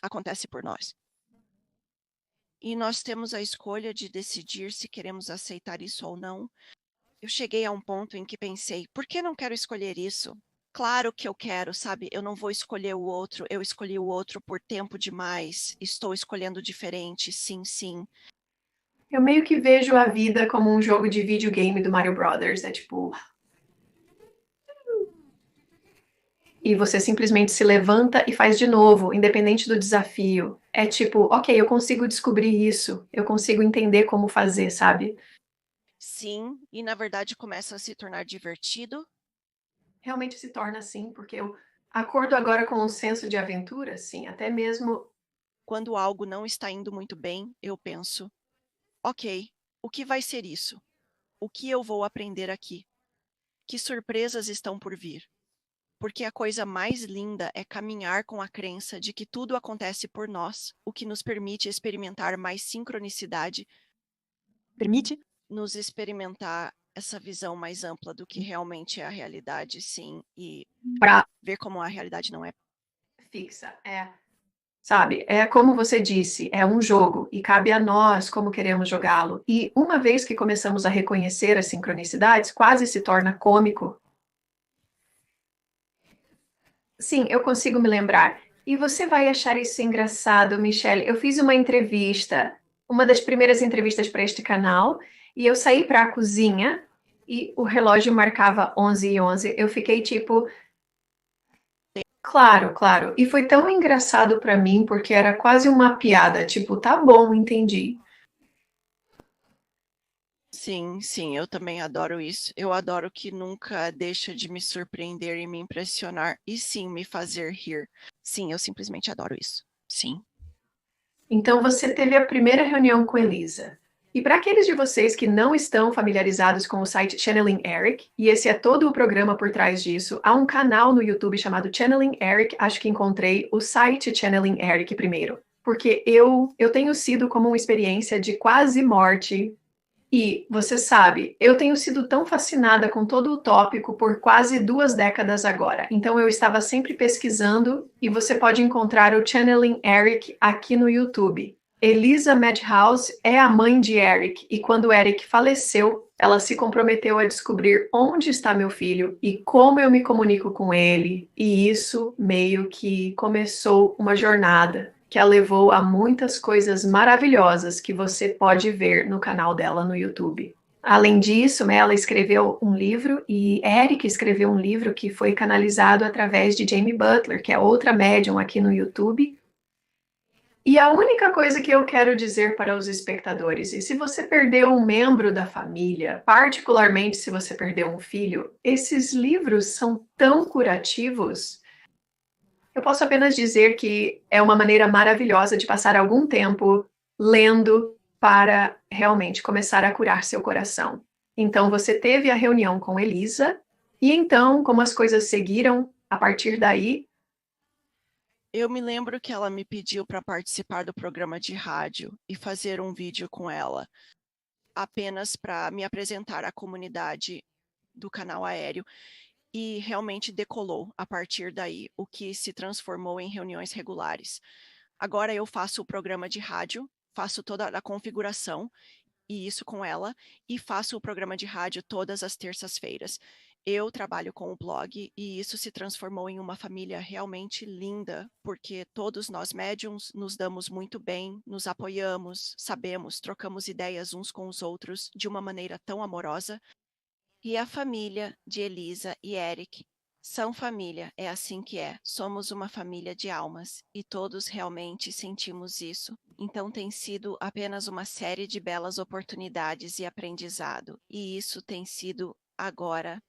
acontece por nós. E nós temos a escolha de decidir se queremos aceitar isso ou não. Eu cheguei a um ponto em que pensei, por que não quero escolher isso? Claro que eu quero, sabe? Eu não vou escolher o outro, eu escolhi o outro por tempo demais, estou escolhendo diferente, sim, sim. Eu meio que vejo a vida como um jogo de videogame do Mario Brothers. É tipo. E você simplesmente se levanta e faz de novo, independente do desafio. É tipo, ok, eu consigo descobrir isso, eu consigo entender como fazer, sabe? Sim, e na verdade começa a se tornar divertido. Realmente se torna assim, porque eu acordo agora com um senso de aventura, sim, até mesmo Quando algo não está indo muito bem, eu penso: ok, o que vai ser isso? O que eu vou aprender aqui? Que surpresas estão por vir? Porque a coisa mais linda é caminhar com a crença de que tudo acontece por nós, o que nos permite experimentar mais sincronicidade, permite nos experimentar essa visão mais ampla do que realmente é a realidade, sim, e Pra ver como a realidade não é. fixa, sabe, é como você disse, é um jogo e cabe a nós como queremos jogá-lo. E uma vez que começamos a reconhecer as sincronicidades, quase se torna cômico. Sim, eu consigo me lembrar. E você vai achar isso engraçado, Michelle. Eu fiz uma entrevista, uma das primeiras entrevistas para este canal, e eu saí para a cozinha e o relógio marcava 11h11. Eu fiquei tipo, claro, claro. E foi tão engraçado para mim porque era quase uma piada, tipo, tá bom, entendi. Sim, sim, eu também adoro isso. Eu adoro que nunca deixa de me surpreender e me impressionar e sim me fazer rir. Sim, eu simplesmente adoro isso. Sim. Então você teve a primeira reunião com Elisa. E para aqueles de vocês que não estão familiarizados com o site Channeling Eric, e esse é todo o programa por trás disso, há um canal no YouTube chamado Channeling Eric, acho que encontrei o site Channeling Eric primeiro. Porque eu tenho sido como uma experiência de quase morte. E, você sabe, eu tenho sido tão fascinada com todo o tópico por quase 2 décadas agora. Então, eu estava sempre pesquisando e você pode encontrar o Channeling Eric aqui no YouTube. Elisa Madhouse é a mãe de Eric e quando Eric faleceu, ela se comprometeu a descobrir onde está meu filho e como eu me comunico com ele. E isso meio que começou uma jornada que a levou a muitas coisas maravilhosas que você pode ver no canal dela no YouTube. Além disso, ela escreveu um livro e Eric escreveu um livro que foi canalizado através de Jamie Butler, que é outra médium aqui no YouTube. E a única coisa que eu quero dizer para os espectadores, e se você perdeu um membro da família, particularmente se você perdeu um filho, esses livros são tão curativos. Eu posso apenas dizer que é uma maneira maravilhosa de passar algum tempo lendo para realmente começar a curar seu coração. Então, você teve a reunião com Elisa, e então, como as coisas seguiram a partir daí? Eu me lembro que ela me pediu para participar do programa de rádio e fazer um vídeo com ela, apenas para me apresentar à comunidade do canal aéreo. E realmente decolou a partir daí, o que se transformou em reuniões regulares. Agora eu faço o programa de rádio, faço toda a configuração, e isso com ela, e faço o programa de rádio todas as terças-feiras. Eu trabalho com o blog e isso se transformou em uma família realmente linda, porque todos nós médiums nos damos muito bem, nos apoiamos, sabemos, trocamos ideias uns com os outros de uma maneira tão amorosa. E a família de Elisa e Eric são família, é assim que é. Somos uma família de almas e todos realmente sentimos isso. Então tem sido apenas uma série de belas oportunidades e aprendizado. E isso tem sido agora.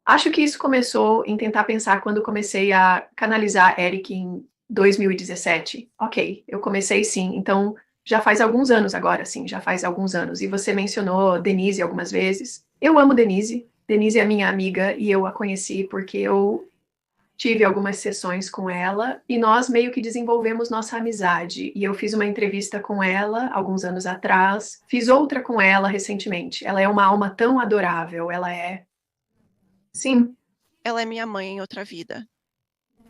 Acho que isso começou em tentar pensar quando comecei a canalizar Eric em 2017. Ok, eu comecei sim, então já faz alguns anos agora, sim, já faz alguns anos. E você mencionou Denise algumas vezes. Eu amo Denise. Denise é minha amiga e eu a conheci porque eu tive algumas sessões com ela e nós meio que desenvolvemos nossa amizade. E eu fiz uma entrevista com ela alguns anos atrás, fiz outra com ela recentemente. Ela é uma alma tão adorável, ela é. Sim, Ela é minha mãe em outra vida.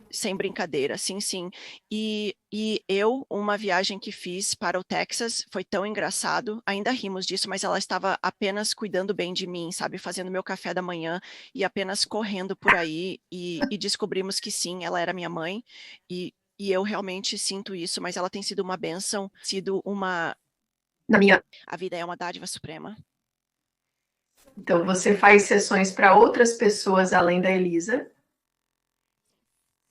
Sem brincadeira, sim, sim. E eu, uma viagem que fiz para o Texas, foi tão engraçado, ainda rimos disso, mas ela estava apenas cuidando bem de mim, sabe? Fazendo meu café da manhã e apenas correndo por aí. E descobrimos que sim, ela era minha mãe. E eu realmente sinto isso, mas ela tem sido uma bênção, sido uma. na minha. A vida é uma dádiva suprema. Então, você faz sessões para outras pessoas além da Elisa.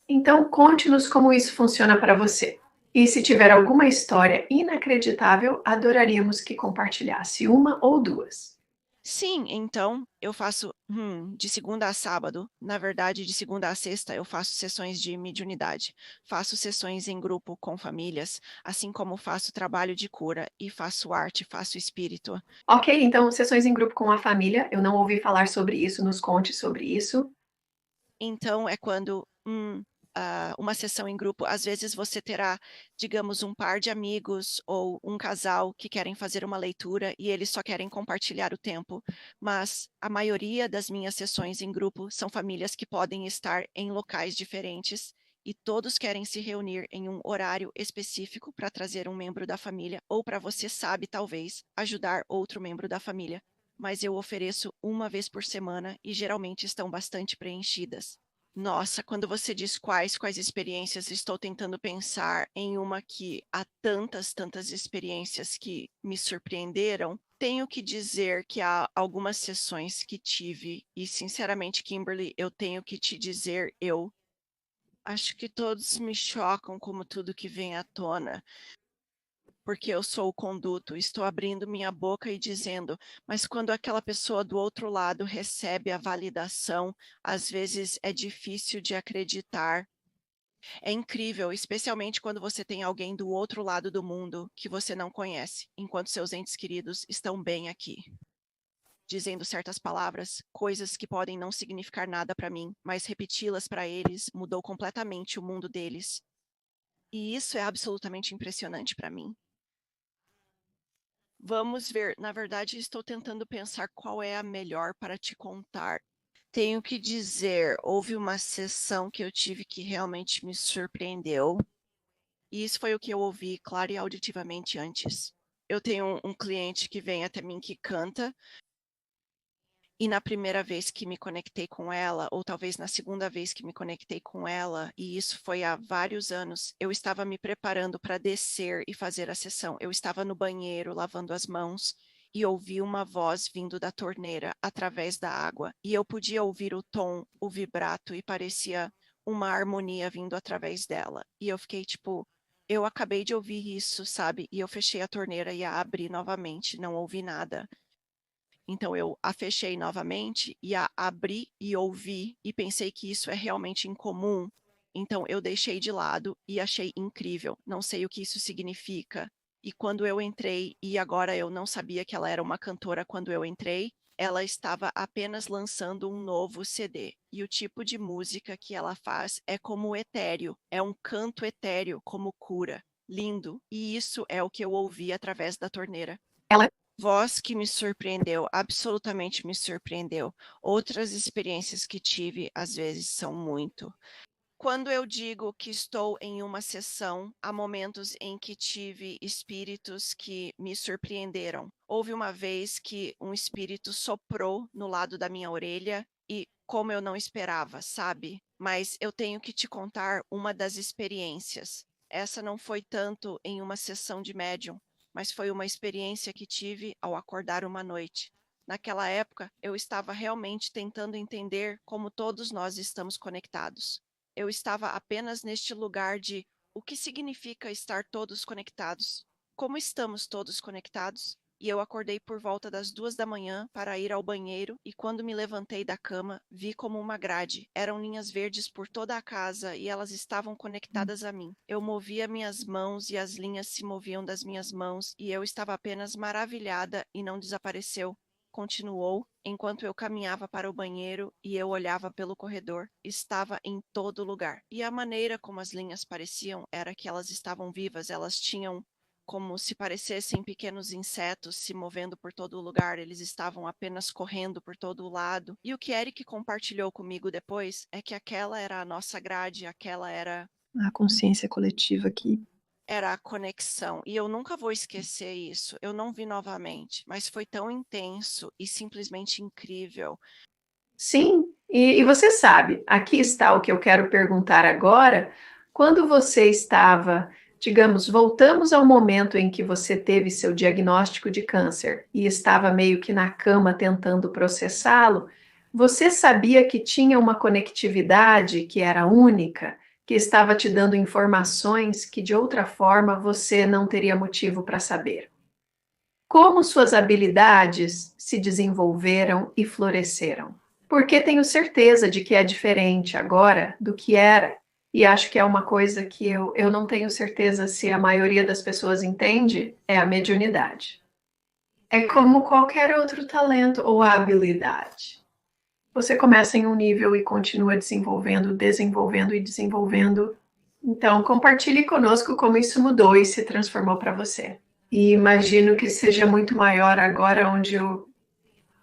Então, conte-nos como isso funciona para você. E se tiver alguma história inacreditável, adoraríamos que compartilhasse uma ou duas. Sim, então eu faço de segunda a sábado. Na verdade, de segunda a sexta, eu faço sessões de mediunidade. Faço sessões em grupo com famílias, assim como faço trabalho de cura e faço arte, faço espírito. Ok, então sessões em grupo com a família, eu não ouvi falar sobre isso, nos conte sobre isso. Então, é quando uma sessão em grupo, às vezes você terá, digamos, um par de amigos ou um casal que querem fazer uma leitura e eles só querem compartilhar o tempo, mas a maioria das minhas sessões em grupo são famílias que podem estar em locais diferentes e todos querem se reunir em um horário específico para trazer um membro da família ou para você sabe, talvez, ajudar outro membro da família. Mas eu ofereço uma vez por semana e geralmente estão bastante preenchidas. Nossa, quando você diz quais experiências, estou tentando pensar em uma que há tantas experiências que me surpreenderam. Tenho que dizer que há algumas sessões que tive, e sinceramente, Kimberly, eu tenho que te dizer, eu acho que todos me chocam como tudo que vem à tona porque eu sou o conduto, estou abrindo minha boca e dizendo, mas quando aquela pessoa do outro lado recebe a validação, às vezes é difícil de acreditar. É incrível, especialmente quando você tem alguém do outro lado do mundo que você não conhece, enquanto seus entes queridos estão bem aqui. Dizendo certas palavras, coisas que podem não significar nada para mim, mas repeti-las para eles mudou completamente o mundo deles. E isso é absolutamente impressionante para mim. Vamos ver. Na verdade, estou tentando pensar qual é a melhor para te contar. Tenho que dizer, houve uma sessão que eu tive que realmente me surpreendeu. E isso foi o que eu ouvi claro e auditivamente antes. Eu tenho um cliente que vem até mim que canta, e na primeira vez que me conectei com ela, ou talvez na segunda vez que me conectei com ela, e isso foi há vários anos, eu estava me preparando para descer e fazer a sessão. Eu estava no banheiro lavando as mãos e ouvi uma voz vindo da torneira através da água. E eu podia ouvir o tom, o vibrato, e parecia uma harmonia vindo através dela. E eu fiquei tipo, eu acabei de ouvir isso, sabe? E eu fechei a torneira e a abri novamente, não ouvi nada. Então eu a fechei novamente e a abri e ouvi e pensei que isso é realmente incomum. Então eu deixei de lado e achei incrível. Não sei o que isso significa. E quando eu entrei, e agora eu não sabia que ela era uma cantora quando eu entrei, ela estava apenas lançando um novo CD. E o tipo de música que ela faz é como etéreo, é um canto etéreo, como cura. Lindo. E isso é o que eu ouvi através da torneira. Ela Voz que me surpreendeu, absolutamente me surpreendeu. Outras experiências que tive, às vezes, são muito. Quando eu digo que estou em uma sessão, há momentos em que tive espíritos que me surpreenderam. Houve uma vez que um espírito soprou no lado da minha orelha e como eu não esperava, sabe? Mas eu tenho que te contar uma das experiências. Essa não foi tanto em uma sessão de médium, mas foi uma experiência que tive ao acordar uma noite. Naquela época, eu estava realmente tentando entender como todos nós estamos conectados. Eu estava apenas neste lugar de o que significa estar todos conectados? Como estamos todos conectados? E eu acordei por volta das 2 da manhã para ir ao banheiro e quando me levantei da cama, vi como uma grade. Eram linhas verdes por toda a casa e elas estavam conectadas a mim. Eu movia minhas mãos e as linhas se moviam das minhas mãos e eu estava apenas maravilhada e não desapareceu. Continuou enquanto eu caminhava para o banheiro e eu olhava pelo corredor. Estava em todo lugar. E a maneira como as linhas pareciam era que elas estavam vivas, elas tinham como se parecessem pequenos insetos se movendo por todo o lugar, eles estavam apenas correndo por todo o lado. E o que Eric compartilhou comigo depois é que aquela era a nossa grade, aquela A consciência coletiva aqui. era a conexão. E eu nunca vou esquecer isso. Eu não vi novamente, mas foi tão intenso e simplesmente incrível. Sim, e você sabe, aqui está o que eu quero perguntar agora. Quando você estava, digamos, voltamos ao momento em que você teve seu diagnóstico de câncer e estava meio que na cama tentando processá-lo, você sabia que tinha uma conectividade que era única, que estava te dando informações que de outra forma você não teria motivo para saber. Como suas habilidades se desenvolveram e floresceram? Porque tenho certeza de que é diferente agora do que era. E acho que é uma coisa que eu não tenho certeza se a maioria das pessoas entende, é a mediunidade. É como qualquer outro talento ou habilidade. Você começa em um nível e continua desenvolvendo, desenvolvendo e desenvolvendo. Então, compartilhe conosco como isso mudou e se transformou para você. E imagino que seja muito maior agora, onde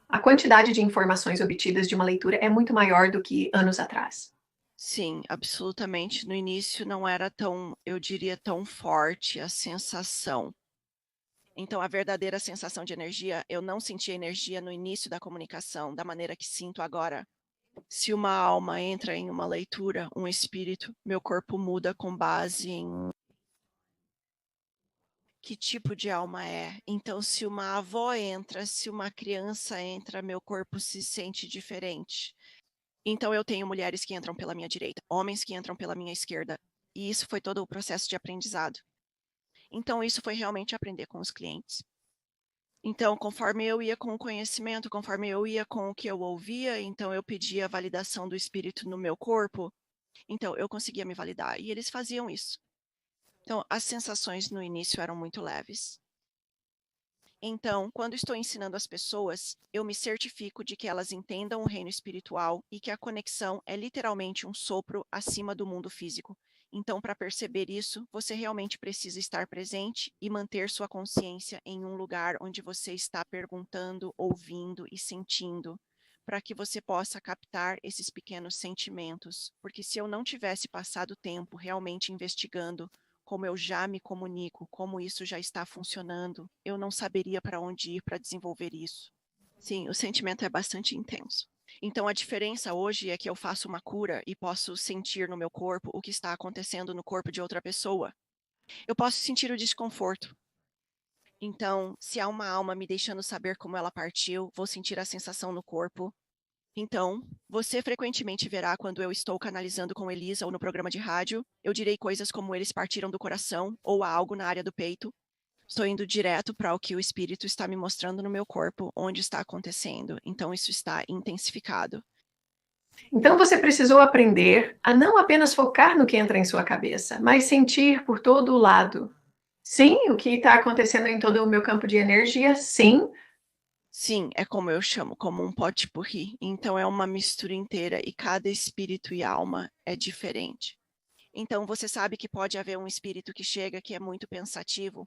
a quantidade de informações obtidas de uma leitura é muito maior do que anos atrás. Sim, absolutamente. No início não era tão, eu diria, tão forte a sensação. Então, a verdadeira sensação de energia, eu não sentia energia no início da comunicação, da maneira que sinto agora. Se uma alma entra em uma leitura, um espírito, meu corpo muda com base em que tipo de alma é. Então, se uma avó entra, se uma criança entra, meu corpo se sente diferente. Então, eu tenho mulheres que entram pela minha direita, homens que entram pela minha esquerda. E isso foi todo o processo de aprendizado. Então, isso foi realmente aprender com os clientes. Então, conforme eu ia com o conhecimento, conforme eu ia com o que eu ouvia, então eu pedia a validação do espírito no meu corpo. Então, eu conseguia me validar. E eles faziam isso. Então, as sensações no início eram muito leves. Então, quando estou ensinando as pessoas, eu me certifico de que elas entendam o reino espiritual e que a conexão é literalmente um sopro acima do mundo físico. Então, para perceber isso, você realmente precisa estar presente e manter sua consciência em um lugar onde você está perguntando, ouvindo e sentindo, para que você possa captar esses pequenos sentimentos. Porque se eu não tivesse passado tempo realmente investigando como eu já me comunico, como isso já está funcionando, eu não saberia para onde ir para desenvolver isso. Sim, o sentimento é bastante intenso. Então, a diferença hoje é que eu faço uma cura e posso sentir no meu corpo o que está acontecendo no corpo de outra pessoa. Eu posso sentir o desconforto. Então, se há uma alma me deixando saber como ela partiu, vou sentir a sensação no corpo. Então, você frequentemente verá quando eu estou canalizando com Elisa ou no programa de rádio, eu direi coisas como eles partiram do coração ou há algo na área do peito. Estou indo direto para o que o espírito está me mostrando no meu corpo, onde está acontecendo. Então, isso está intensificado. Então você precisou aprender a não apenas focar no que entra em sua cabeça, mas sentir por todo o lado. Sim, o que está acontecendo em todo o meu campo de energia, sim. Sim, é como eu chamo, como um pot-pourri. Então, é uma mistura inteira e cada espírito e alma é diferente. Então, você sabe que pode haver um espírito que chega que é muito pensativo,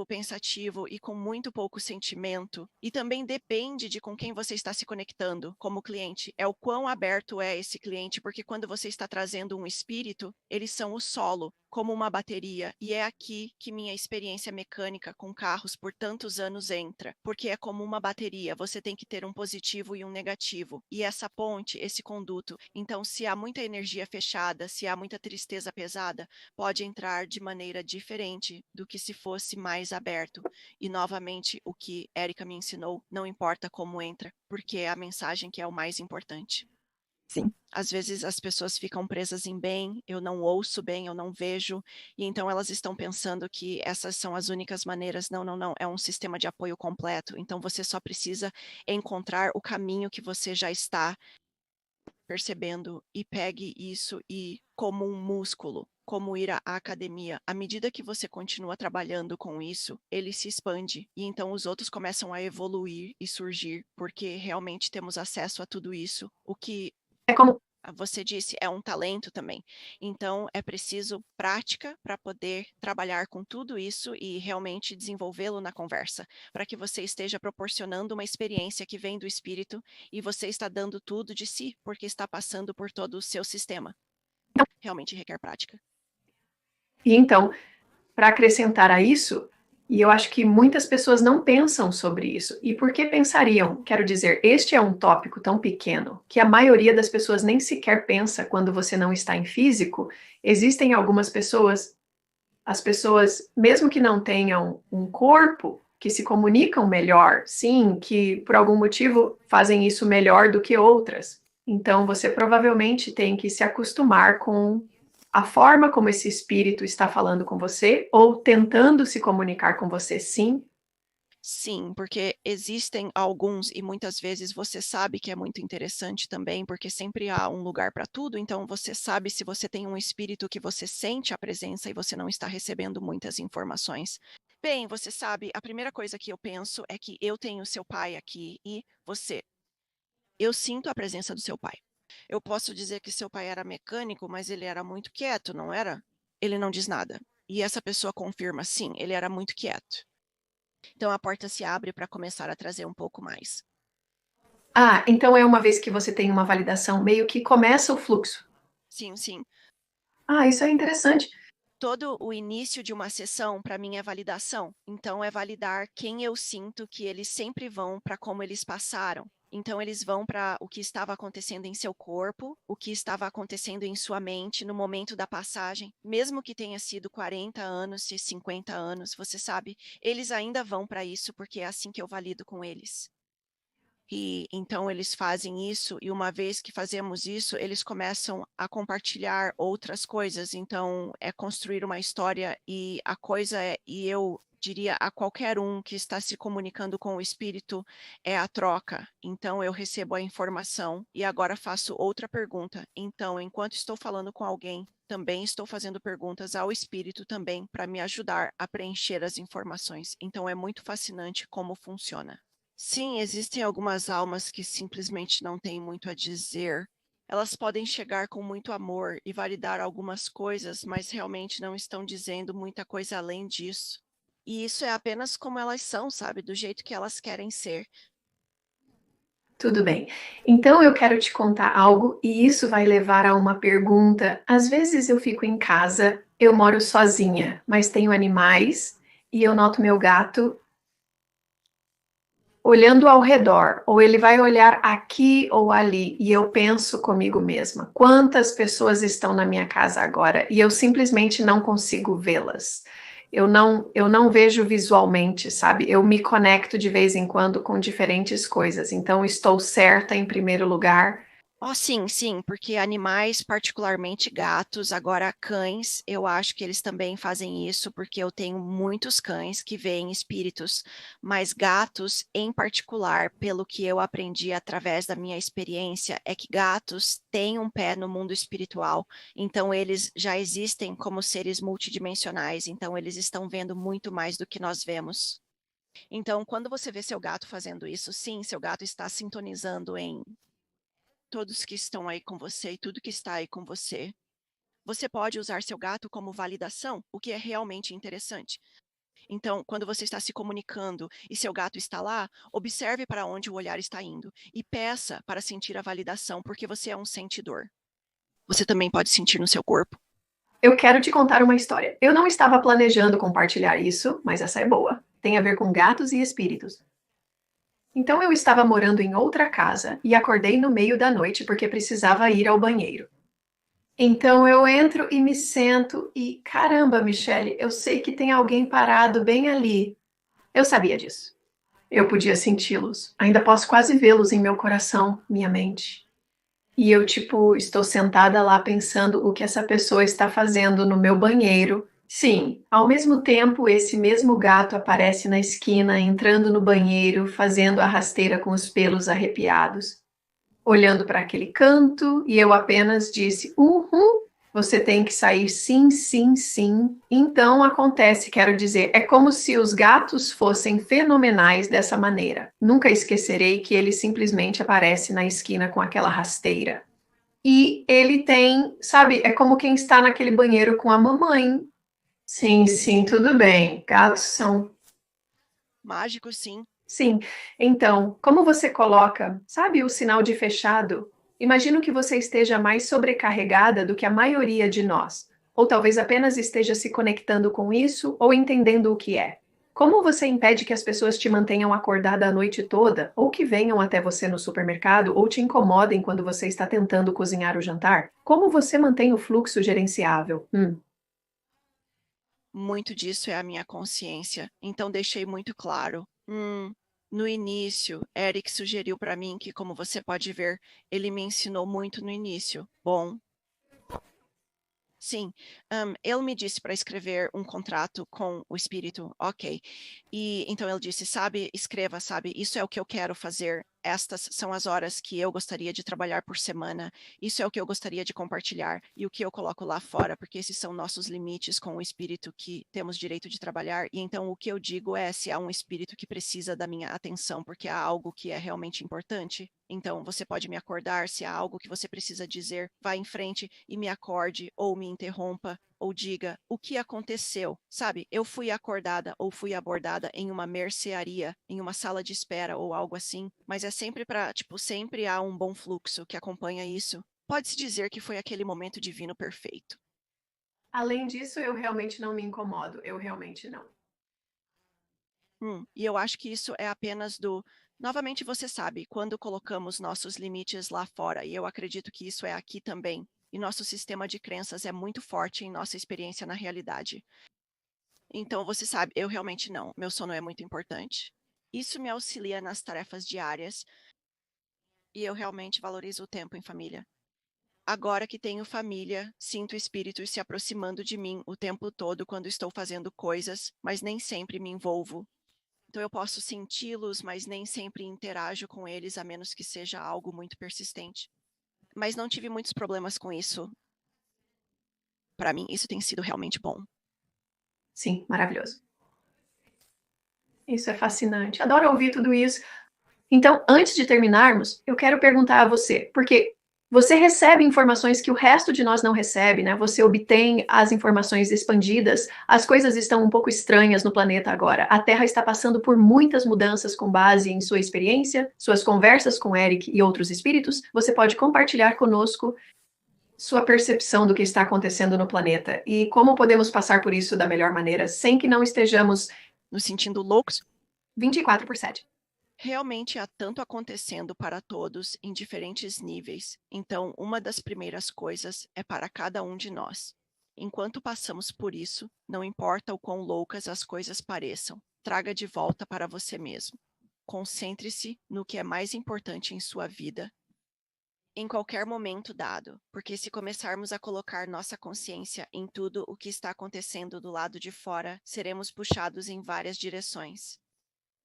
pensativo e com muito pouco sentimento. E também depende de com quem você está se conectando como cliente. É o quão aberto é esse cliente, porque quando você está trazendo um espírito, eles são o solo, como uma bateria. E é aqui que minha experiência mecânica com carros por tantos anos entra, porque é como uma bateria, você tem que ter um positivo e um negativo. E essa ponte, esse conduto. Então, se há muita energia fechada, se há muita tristeza pesada, pode entrar de maneira diferente do que se fosse mais aberto. E, novamente, o que Érica me ensinou, não importa como entra, porque é a mensagem que é o mais importante. Sim. Às vezes as pessoas ficam presas em bem, eu não ouço bem, eu não vejo, e então elas estão pensando que essas são as únicas maneiras. Não, não, não, é um sistema de apoio completo. Então você só precisa encontrar o caminho que você já está percebendo e pegue isso e como um músculo, como ir à academia. À medida que você continua trabalhando com isso, ele se expande e então os outros começam a evoluir e surgir, porque realmente temos acesso a tudo isso. O que É como você disse, é um talento também. Então, é preciso prática para poder trabalhar com tudo isso e realmente desenvolvê-lo na conversa, para que você esteja proporcionando uma experiência que vem do espírito e você está dando tudo de si, porque está passando por todo o seu sistema. Realmente requer prática. E então, para acrescentar a isso, e eu acho que muitas pessoas não pensam sobre isso. E por que pensariam? Quero dizer, este é um tópico tão pequeno que a maioria das pessoas nem sequer pensa quando você não está em físico. Existem algumas pessoas, as pessoas, mesmo que não tenham um corpo, que se comunicam melhor, sim, que por algum motivo fazem isso melhor do que outras. Então, você provavelmente tem que se acostumar com a forma como esse espírito está falando com você ou tentando se comunicar com você, sim. Sim, porque existem alguns e muitas vezes você sabe que é muito interessante também, porque sempre há um lugar para tudo, então você sabe se você tem um espírito que você sente a presença e você não está recebendo muitas informações. Bem, você sabe, a primeira coisa que eu penso é que eu tenho seu pai aqui e você. Eu sinto a presença do seu pai. Eu posso dizer que seu pai era mecânico, mas ele era muito quieto, não era? Ele não diz nada. E essa pessoa confirma, sim, ele era muito quieto. Então a porta se abre para começar a trazer um pouco mais. Ah, então é uma vez que você tem uma validação, meio que começa o fluxo. Sim, sim. Ah, isso é interessante. Todo o início de uma sessão, para mim, é validação. Então, é validar quem eu sinto que eles sempre vão para como eles passaram. Então, eles vão para o que estava acontecendo em seu corpo, o que estava acontecendo em sua mente no momento da passagem, mesmo que tenha sido 40 anos e 50 anos, você sabe, eles ainda vão para isso porque é assim que eu valido com eles. E então eles fazem isso, e uma vez que fazemos isso, eles começam a compartilhar outras coisas. Então, é construir uma história, e a coisa é, e eu diria a qualquer um que está se comunicando com o espírito, é a troca. Então, eu recebo a informação e agora faço outra pergunta. Então, enquanto estou falando com alguém, também estou fazendo perguntas ao espírito também para me ajudar a preencher as informações. Então, é muito fascinante como funciona. Sim, existem algumas almas que simplesmente não têm muito a dizer. Elas podem chegar com muito amor e validar algumas coisas, mas realmente não estão dizendo muita coisa além disso. E isso é apenas como elas são, sabe? Do jeito que elas querem ser. Tudo bem. Então eu quero te contar algo e isso vai levar a uma pergunta. Às vezes eu fico em casa, eu moro sozinha, mas tenho animais e eu noto meu gato olhando ao redor, ou ele vai olhar aqui ou ali, e eu penso comigo mesma: quantas pessoas estão na minha casa agora e eu simplesmente não consigo vê-las. Eu não vejo visualmente, sabe? Eu me conecto de vez em quando com diferentes coisas. Então estou certa em primeiro lugar. Oh, sim, sim, porque animais, particularmente gatos, agora cães, eu acho que eles também fazem isso, porque eu tenho muitos cães que veem espíritos, mas gatos, em particular, pelo que eu aprendi através da minha experiência, é que gatos têm um pé no mundo espiritual, então eles já existem como seres multidimensionais, então eles estão vendo muito mais do que nós vemos. Então, quando você vê seu gato fazendo isso, sim, seu gato está sintonizando em todos que estão aí com você e tudo que está aí com você. Você pode usar seu gato como validação, o que é realmente interessante. Então, quando você está se comunicando e seu gato está lá, observe para onde o olhar está indo e peça para sentir a validação, porque você é um sentidor. Você também pode sentir no seu corpo. Eu quero te contar uma história. Eu não estava planejando compartilhar isso, mas essa é boa. Tem a ver com gatos e espíritos. Então eu estava morando em outra casa e acordei no meio da noite porque precisava ir ao banheiro. Então eu entro e me sento e, caramba, Michele, eu sei que tem alguém parado bem ali. Eu sabia disso. Eu podia senti-los. Ainda posso quase vê-los em meu coração, minha mente. E eu, tipo, estou sentada lá pensando o que essa pessoa está fazendo no meu banheiro. Sim, ao mesmo tempo, esse mesmo gato aparece na esquina, entrando no banheiro, fazendo a rasteira com os pelos arrepiados, olhando para aquele canto, e eu apenas disse: uhum, você tem que sair, sim, sim, sim. Então acontece, quero dizer, é como se os gatos fossem fenomenais dessa maneira. Nunca esquecerei que ele simplesmente aparece na esquina com aquela rasteira. E ele tem, sabe, é como quem está naquele banheiro com a mamãe. Sim, sim, tudo bem. Gatos são. Mágico, sim. Sim. Então, como você coloca, sabe, o sinal de fechado? Imagino que você esteja mais sobrecarregada do que a maioria de nós. Ou talvez apenas esteja se conectando com isso ou entendendo o que é. Como você impede que as pessoas te mantenham acordada a noite toda, ou que venham até você no supermercado, ou te incomodem quando você está tentando cozinhar o jantar? Como você mantém o fluxo gerenciável? Muito disso é a minha consciência. Então, deixei muito claro. No início, Eric sugeriu para mim que, como você pode ver, ele me ensinou muito no início. Bom, Sim, ele me disse para escrever um contrato com o espírito, ok. E então ele disse, sabe, escreva, sabe, isso é o que eu quero fazer, estas são as horas que eu gostaria de trabalhar por semana, isso é o que eu gostaria de compartilhar e o que eu coloco lá fora, porque esses são nossos limites com o espírito que temos direito de trabalhar. E então o que eu digo é se há um espírito que precisa da minha atenção, porque há algo que é realmente importante. Então, você pode me acordar se há algo que você precisa dizer, vá em frente e me acorde, ou me interrompa, ou diga o que aconteceu. Sabe, eu fui acordada ou fui abordada em uma mercearia, em uma sala de espera ou algo assim, mas é sempre para, tipo, sempre há um bom fluxo que acompanha isso. Pode-se dizer que foi aquele momento divino perfeito. Além disso, eu realmente não me incomodo, eu realmente não. E eu acho que isso é apenas do. Novamente, você sabe, quando colocamos nossos limites lá fora, e eu acredito que isso é aqui também, e nosso sistema de crenças é muito forte em nossa experiência na realidade. Então, você sabe, eu realmente não. Meu sono é muito importante. Isso me auxilia nas tarefas diárias, e eu realmente valorizo o tempo em família. Agora que tenho família, sinto espíritos se aproximando de mim o tempo todo quando estou fazendo coisas, mas nem sempre me envolvo. Então eu posso senti-los, mas nem sempre interajo com eles, a menos que seja algo muito persistente. Mas não tive muitos problemas com isso. Para mim, isso tem sido realmente bom. Sim, maravilhoso. Isso é fascinante. Adoro ouvir tudo isso. Então, antes de terminarmos, eu quero perguntar a você, porque você recebe informações que o resto de nós não recebe, né? Você obtém as informações expandidas. As coisas estão um pouco estranhas no planeta agora. A Terra está passando por muitas mudanças com base em sua experiência, suas conversas com Eric e outros espíritos. Você pode compartilhar conosco sua percepção do que está acontecendo no planeta e como podemos passar por isso da melhor maneira, sem que não estejamos Nos sentindo loucos, 24/7. realmente há tanto acontecendo para todos em diferentes níveis. Então, uma das primeiras coisas é para cada um de nós. Enquanto passamos por isso, não importa o quão loucas as coisas pareçam, traga de volta para você mesmo. Concentre-se no que é mais importante em sua vida em qualquer momento dado, porque se começarmos a colocar nossa consciência em tudo o que está acontecendo do lado de fora, seremos puxados em várias direções.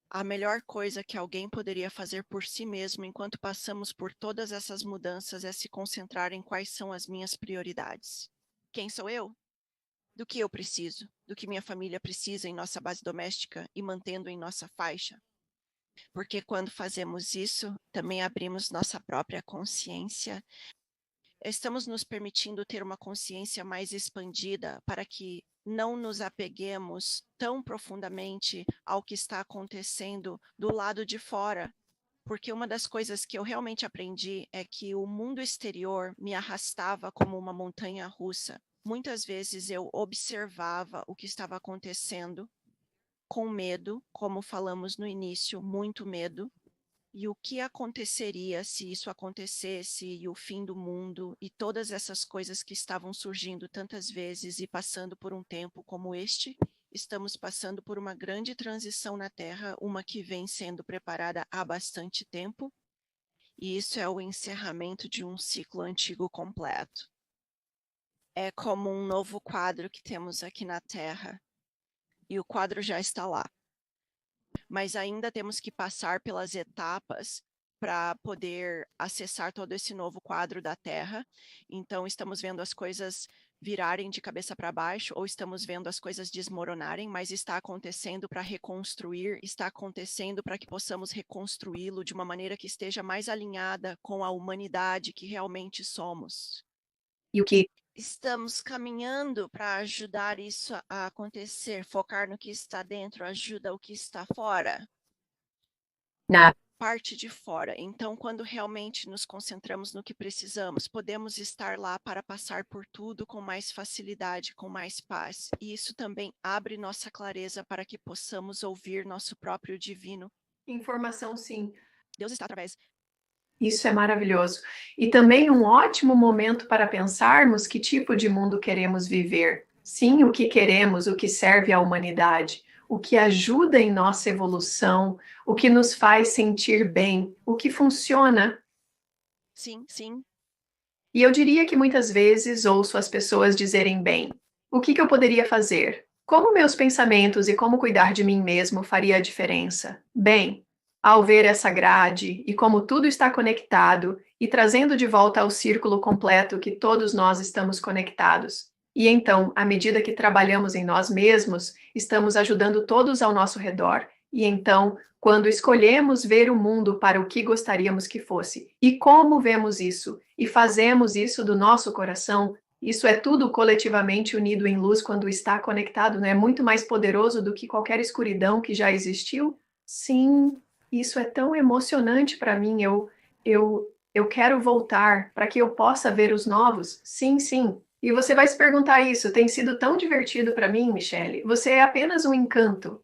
A melhor coisa que alguém poderia fazer por si mesmo enquanto passamos por todas essas mudanças é se concentrar em quais são as minhas prioridades. Quem sou eu? Do que eu preciso? Do que minha família precisa em nossa base doméstica e mantendo em nossa faixa? Porque quando fazemos isso, também abrimos nossa própria consciência. Estamos nos permitindo ter uma consciência mais expandida para que não nos apeguemos tão profundamente ao que está acontecendo do lado de fora. Porque uma das coisas que eu realmente aprendi é que o mundo exterior me arrastava como uma montanha russa. Muitas vezes eu observava o que estava acontecendo com medo, como falamos no início, muito medo, e o que aconteceria se isso acontecesse, e o fim do mundo, e todas essas coisas que estavam surgindo tantas vezes e passando por um tempo como este. Estamos passando por uma grande transição na Terra, uma que vem sendo preparada há bastante tempo, e isso é o encerramento de um ciclo antigo completo. É como um novo quadro que temos aqui na Terra, e o quadro já está lá. Mas ainda temos que passar pelas etapas para poder acessar todo esse novo quadro da Terra. Então, estamos vendo as coisas virarem de cabeça para baixo, ou estamos vendo as coisas desmoronarem, mas está acontecendo para reconstruir, está acontecendo para que possamos reconstruí-lo de uma maneira que esteja mais alinhada com a humanidade que realmente somos. E o que Estamos caminhando para ajudar isso a acontecer. Focar no que está dentro ajuda o que está fora. na Parte de fora. Então, quando realmente nos concentramos no que precisamos, podemos estar lá para passar por tudo com mais facilidade, com mais paz. E isso também abre nossa clareza para que possamos ouvir nosso próprio divino. informação, sim. Deus está através. Isso é maravilhoso. E também um ótimo momento para pensarmos que tipo de mundo queremos viver. Sim, o que queremos, o que serve à humanidade, o que ajuda em nossa evolução, o que nos faz sentir bem, o que funciona. Sim, sim. E eu diria que muitas vezes ouço as pessoas dizerem bem, o que eu poderia fazer? Como meus pensamentos e como cuidar de mim mesmo faria a diferença? Bem, ao ver essa grade e como tudo está conectado e trazendo de volta ao círculo completo que todos nós estamos conectados. E então, à medida que trabalhamos em nós mesmos, estamos ajudando todos ao nosso redor. E então, quando escolhemos ver o mundo para o que gostaríamos que fosse e como vemos isso e fazemos isso do nosso coração, isso é tudo coletivamente unido em luz quando está conectado, né? É muito mais poderoso do que qualquer escuridão que já existiu. Sim, isso é tão emocionante para mim. Eu quero voltar para que eu possa ver os novos. Sim, sim. E você vai se perguntar isso. Tem sido tão divertido para mim, Michele. Você é apenas um encanto.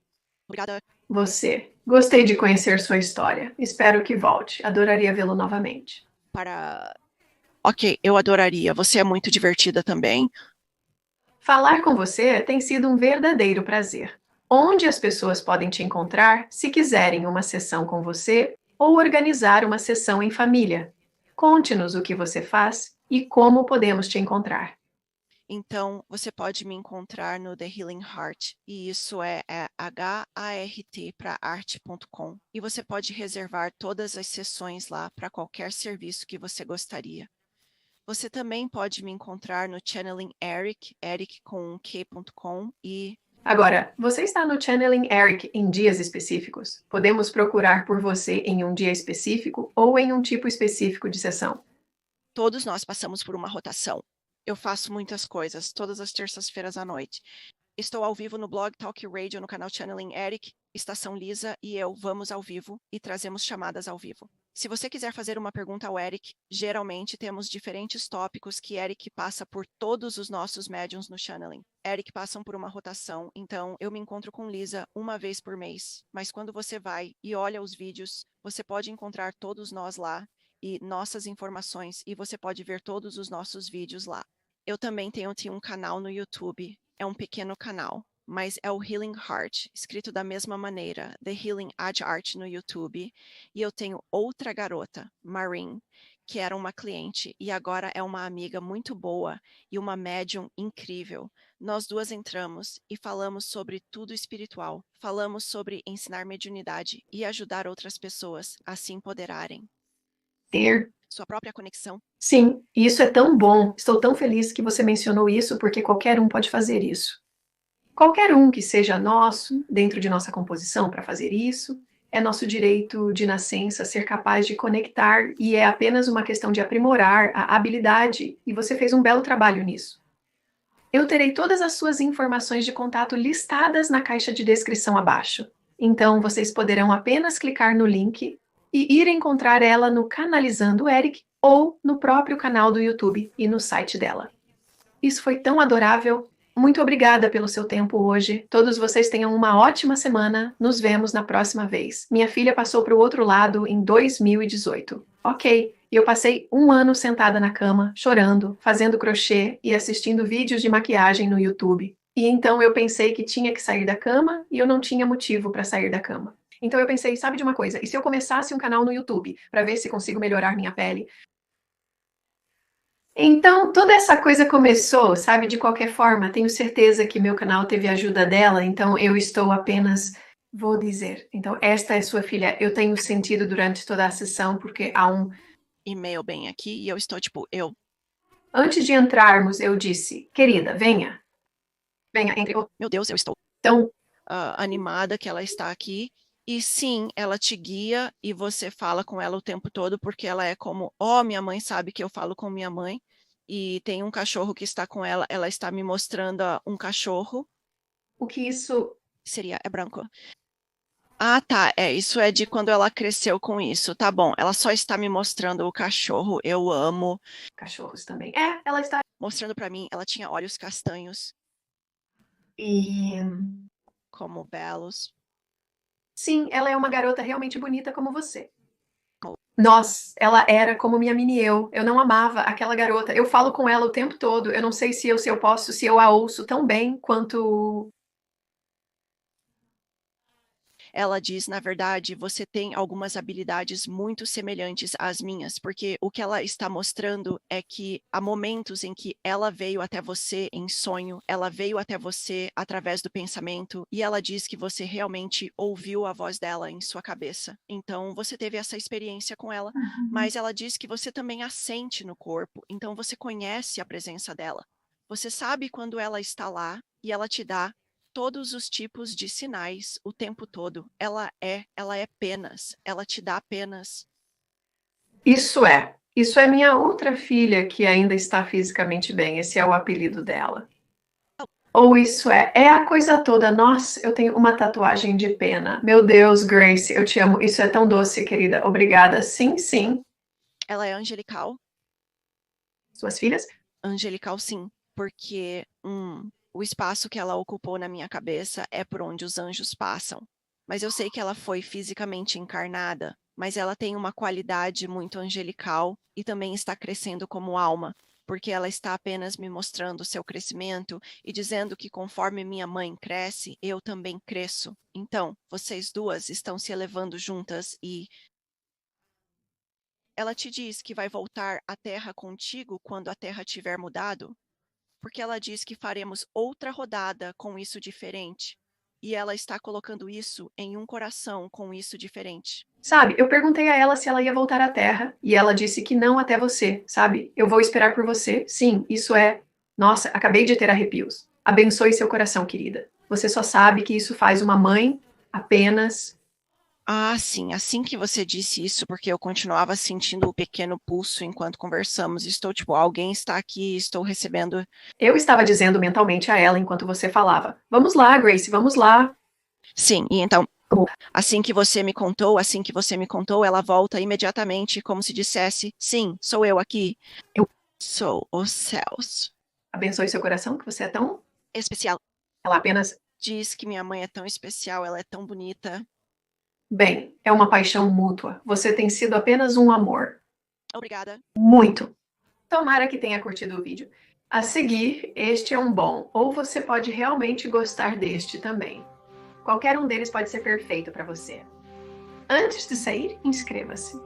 Obrigada. Você. Gostei de conhecer sua história. Espero que volte. Adoraria vê-lo novamente. Ok, eu adoraria. Você é muito divertida também. Falar com você tem sido um verdadeiro prazer. Onde as pessoas podem te encontrar se quiserem uma sessão com você ou organizar uma sessão em família? Conte-nos o que você faz e como podemos te encontrar. Então, você pode me encontrar no The Healing Heart, e isso é HART para arte.com. E você pode reservar todas as sessões lá para qualquer serviço que você gostaria. Você também pode me encontrar no Channeling Eric, Eric com Q.com e Agora, você está no Channeling Eric em dias específicos. Podemos procurar por você em um dia específico ou em um tipo específico de sessão. todos nós passamos por uma rotação. Eu faço muitas coisas, todas as terças-feiras à noite. Estou ao vivo no blog Talk Radio, no canal Channeling Eric, Estação Lisa e eu vamos ao vivo e trazemos chamadas ao vivo. Se você quiser fazer uma pergunta ao Eric, geralmente temos diferentes tópicos que Eric passa por todos os nossos médiums no Channeling. Eric passam por uma rotação, então eu me encontro com Lisa uma vez por mês. Mas quando você vai e olha os vídeos, você pode encontrar todos nós lá e nossas informações e você pode ver todos os nossos vídeos lá. Eu também tenho um canal no YouTube, é um pequeno canal, mas é o Healing Heart, escrito da mesma maneira, The Healing Ad Art no YouTube, e eu tenho outra garota, Maureen, que era uma cliente e agora é uma amiga muito boa e uma médium incrível. Nós duas entramos e falamos sobre tudo espiritual, falamos sobre ensinar mediunidade e ajudar outras pessoas a se empoderarem. Ter. Sua própria conexão. Sim, e isso é tão bom. Estou tão feliz que você mencionou isso, porque qualquer um pode fazer isso. Qualquer um que seja nosso, dentro de nossa composição para fazer isso, é nosso direito de nascença ser capaz de conectar e é apenas uma questão de aprimorar a habilidade, e você fez um belo trabalho nisso. Eu terei todas as suas informações de contato listadas na caixa de descrição abaixo. Então, vocês poderão apenas clicar no link e ir encontrar ela no Canalizando Eric ou no próprio canal do YouTube e no site dela. Isso foi tão adorável. Muito obrigada pelo seu tempo hoje. Todos vocês tenham uma ótima semana. Nos vemos na próxima vez. Minha filha passou para o outro lado em 2018. Ok, eu passei um ano sentada na cama, chorando, fazendo crochê e assistindo vídeos de maquiagem no YouTube. E então eu pensei que tinha que sair da cama e eu não tinha motivo para sair da cama. Então eu pensei, sabe de uma coisa? E se eu começasse um canal no YouTube para ver se consigo melhorar minha pele? Então, toda essa coisa começou, sabe, de qualquer forma, tenho certeza que meu canal teve a ajuda dela, então eu estou apenas, vou dizer. Então, esta é sua filha. Eu tenho sentido durante toda a sessão, porque há um. E-mail bem aqui e eu estou Antes de entrarmos, eu disse, querida, venha. Venha, entre. Meu Deus, eu estou Então, animada que ela está aqui. E sim, ela te guia e você fala com ela o tempo todo, porque ela é como, minha mãe sabe que eu falo com minha mãe. E tem um cachorro que está com ela, ela está me mostrando um cachorro. o que isso. É branco. Ah, tá. Isso é de quando ela cresceu com isso. Tá bom. Ela só está me mostrando o cachorro. Eu amo. Cachorros também. É, ela está. Mostrando para mim, ela tinha olhos castanhos. E. Como belos. Sim, ela é uma garota realmente bonita como você. Nossa, ela era como minha mini eu. Eu não amava aquela garota. Eu falo com ela o tempo todo. Eu não sei se eu a ouço tão bem quanto. Ela diz, na verdade, você tem algumas habilidades muito semelhantes às minhas, porque o que ela está mostrando é que há momentos em que ela veio até você em sonho, ela veio até você através do pensamento, e ela diz que você realmente ouviu a voz dela em sua cabeça. Então, você teve essa experiência com ela, mas ela diz que você também a sente no corpo, então você conhece a presença dela. Você sabe quando ela está lá e ela te dá todos os tipos de sinais o tempo todo. Ela é penas, ela te dá penas. Isso é minha outra filha que ainda está fisicamente bem, esse é o apelido dela. Ou é a coisa toda. Nossa, eu tenho uma tatuagem de pena. Meu Deus, Grace, eu te amo. Isso é tão doce, querida. Obrigada. Sim, sim. Ela é angelical? Suas filhas? Angelical, sim, porque o espaço que ela ocupou na minha cabeça é por onde os anjos passam. Mas eu sei que ela foi fisicamente encarnada, mas ela tem uma qualidade muito angelical e também está crescendo como alma, porque ela está apenas me mostrando o seu crescimento e dizendo que conforme minha mãe cresce, eu também cresço. Então, vocês duas estão se elevando juntas e ela te diz que vai voltar à Terra contigo quando a Terra tiver mudado, porque ela diz que faremos outra rodada com isso diferente. E ela está colocando isso em um coração com isso diferente. Sabe, eu perguntei a ela se ela ia voltar à Terra e ela disse que não até você, sabe? Eu vou esperar por você. Sim, isso é. Nossa, acabei de ter arrepios. Abençoe seu coração, querida. Você só sabe que isso faz uma mãe apenas. Ah, sim, assim que você disse isso, porque eu continuava sentindo o pequeno pulso enquanto conversamos. Estou tipo, alguém está aqui, estou recebendo. Eu estava dizendo mentalmente a ela enquanto você falava. Vamos lá, Grace, vamos lá. Sim, e então, assim que você me contou, ela volta imediatamente, como se dissesse: sim, sou eu aqui. Eu sou os céus. Abençoe seu coração, que você é tão. Especial. Ela apenas. Diz que minha mãe é tão especial, ela é tão bonita. Bem, é uma paixão mútua. Você tem sido apenas um amor. Obrigada. Muito. Tomara que tenha curtido o vídeo. A seguir, este é um bom, ou você pode realmente gostar deste também. Qualquer um deles pode ser perfeito para você. Antes de sair, inscreva-se.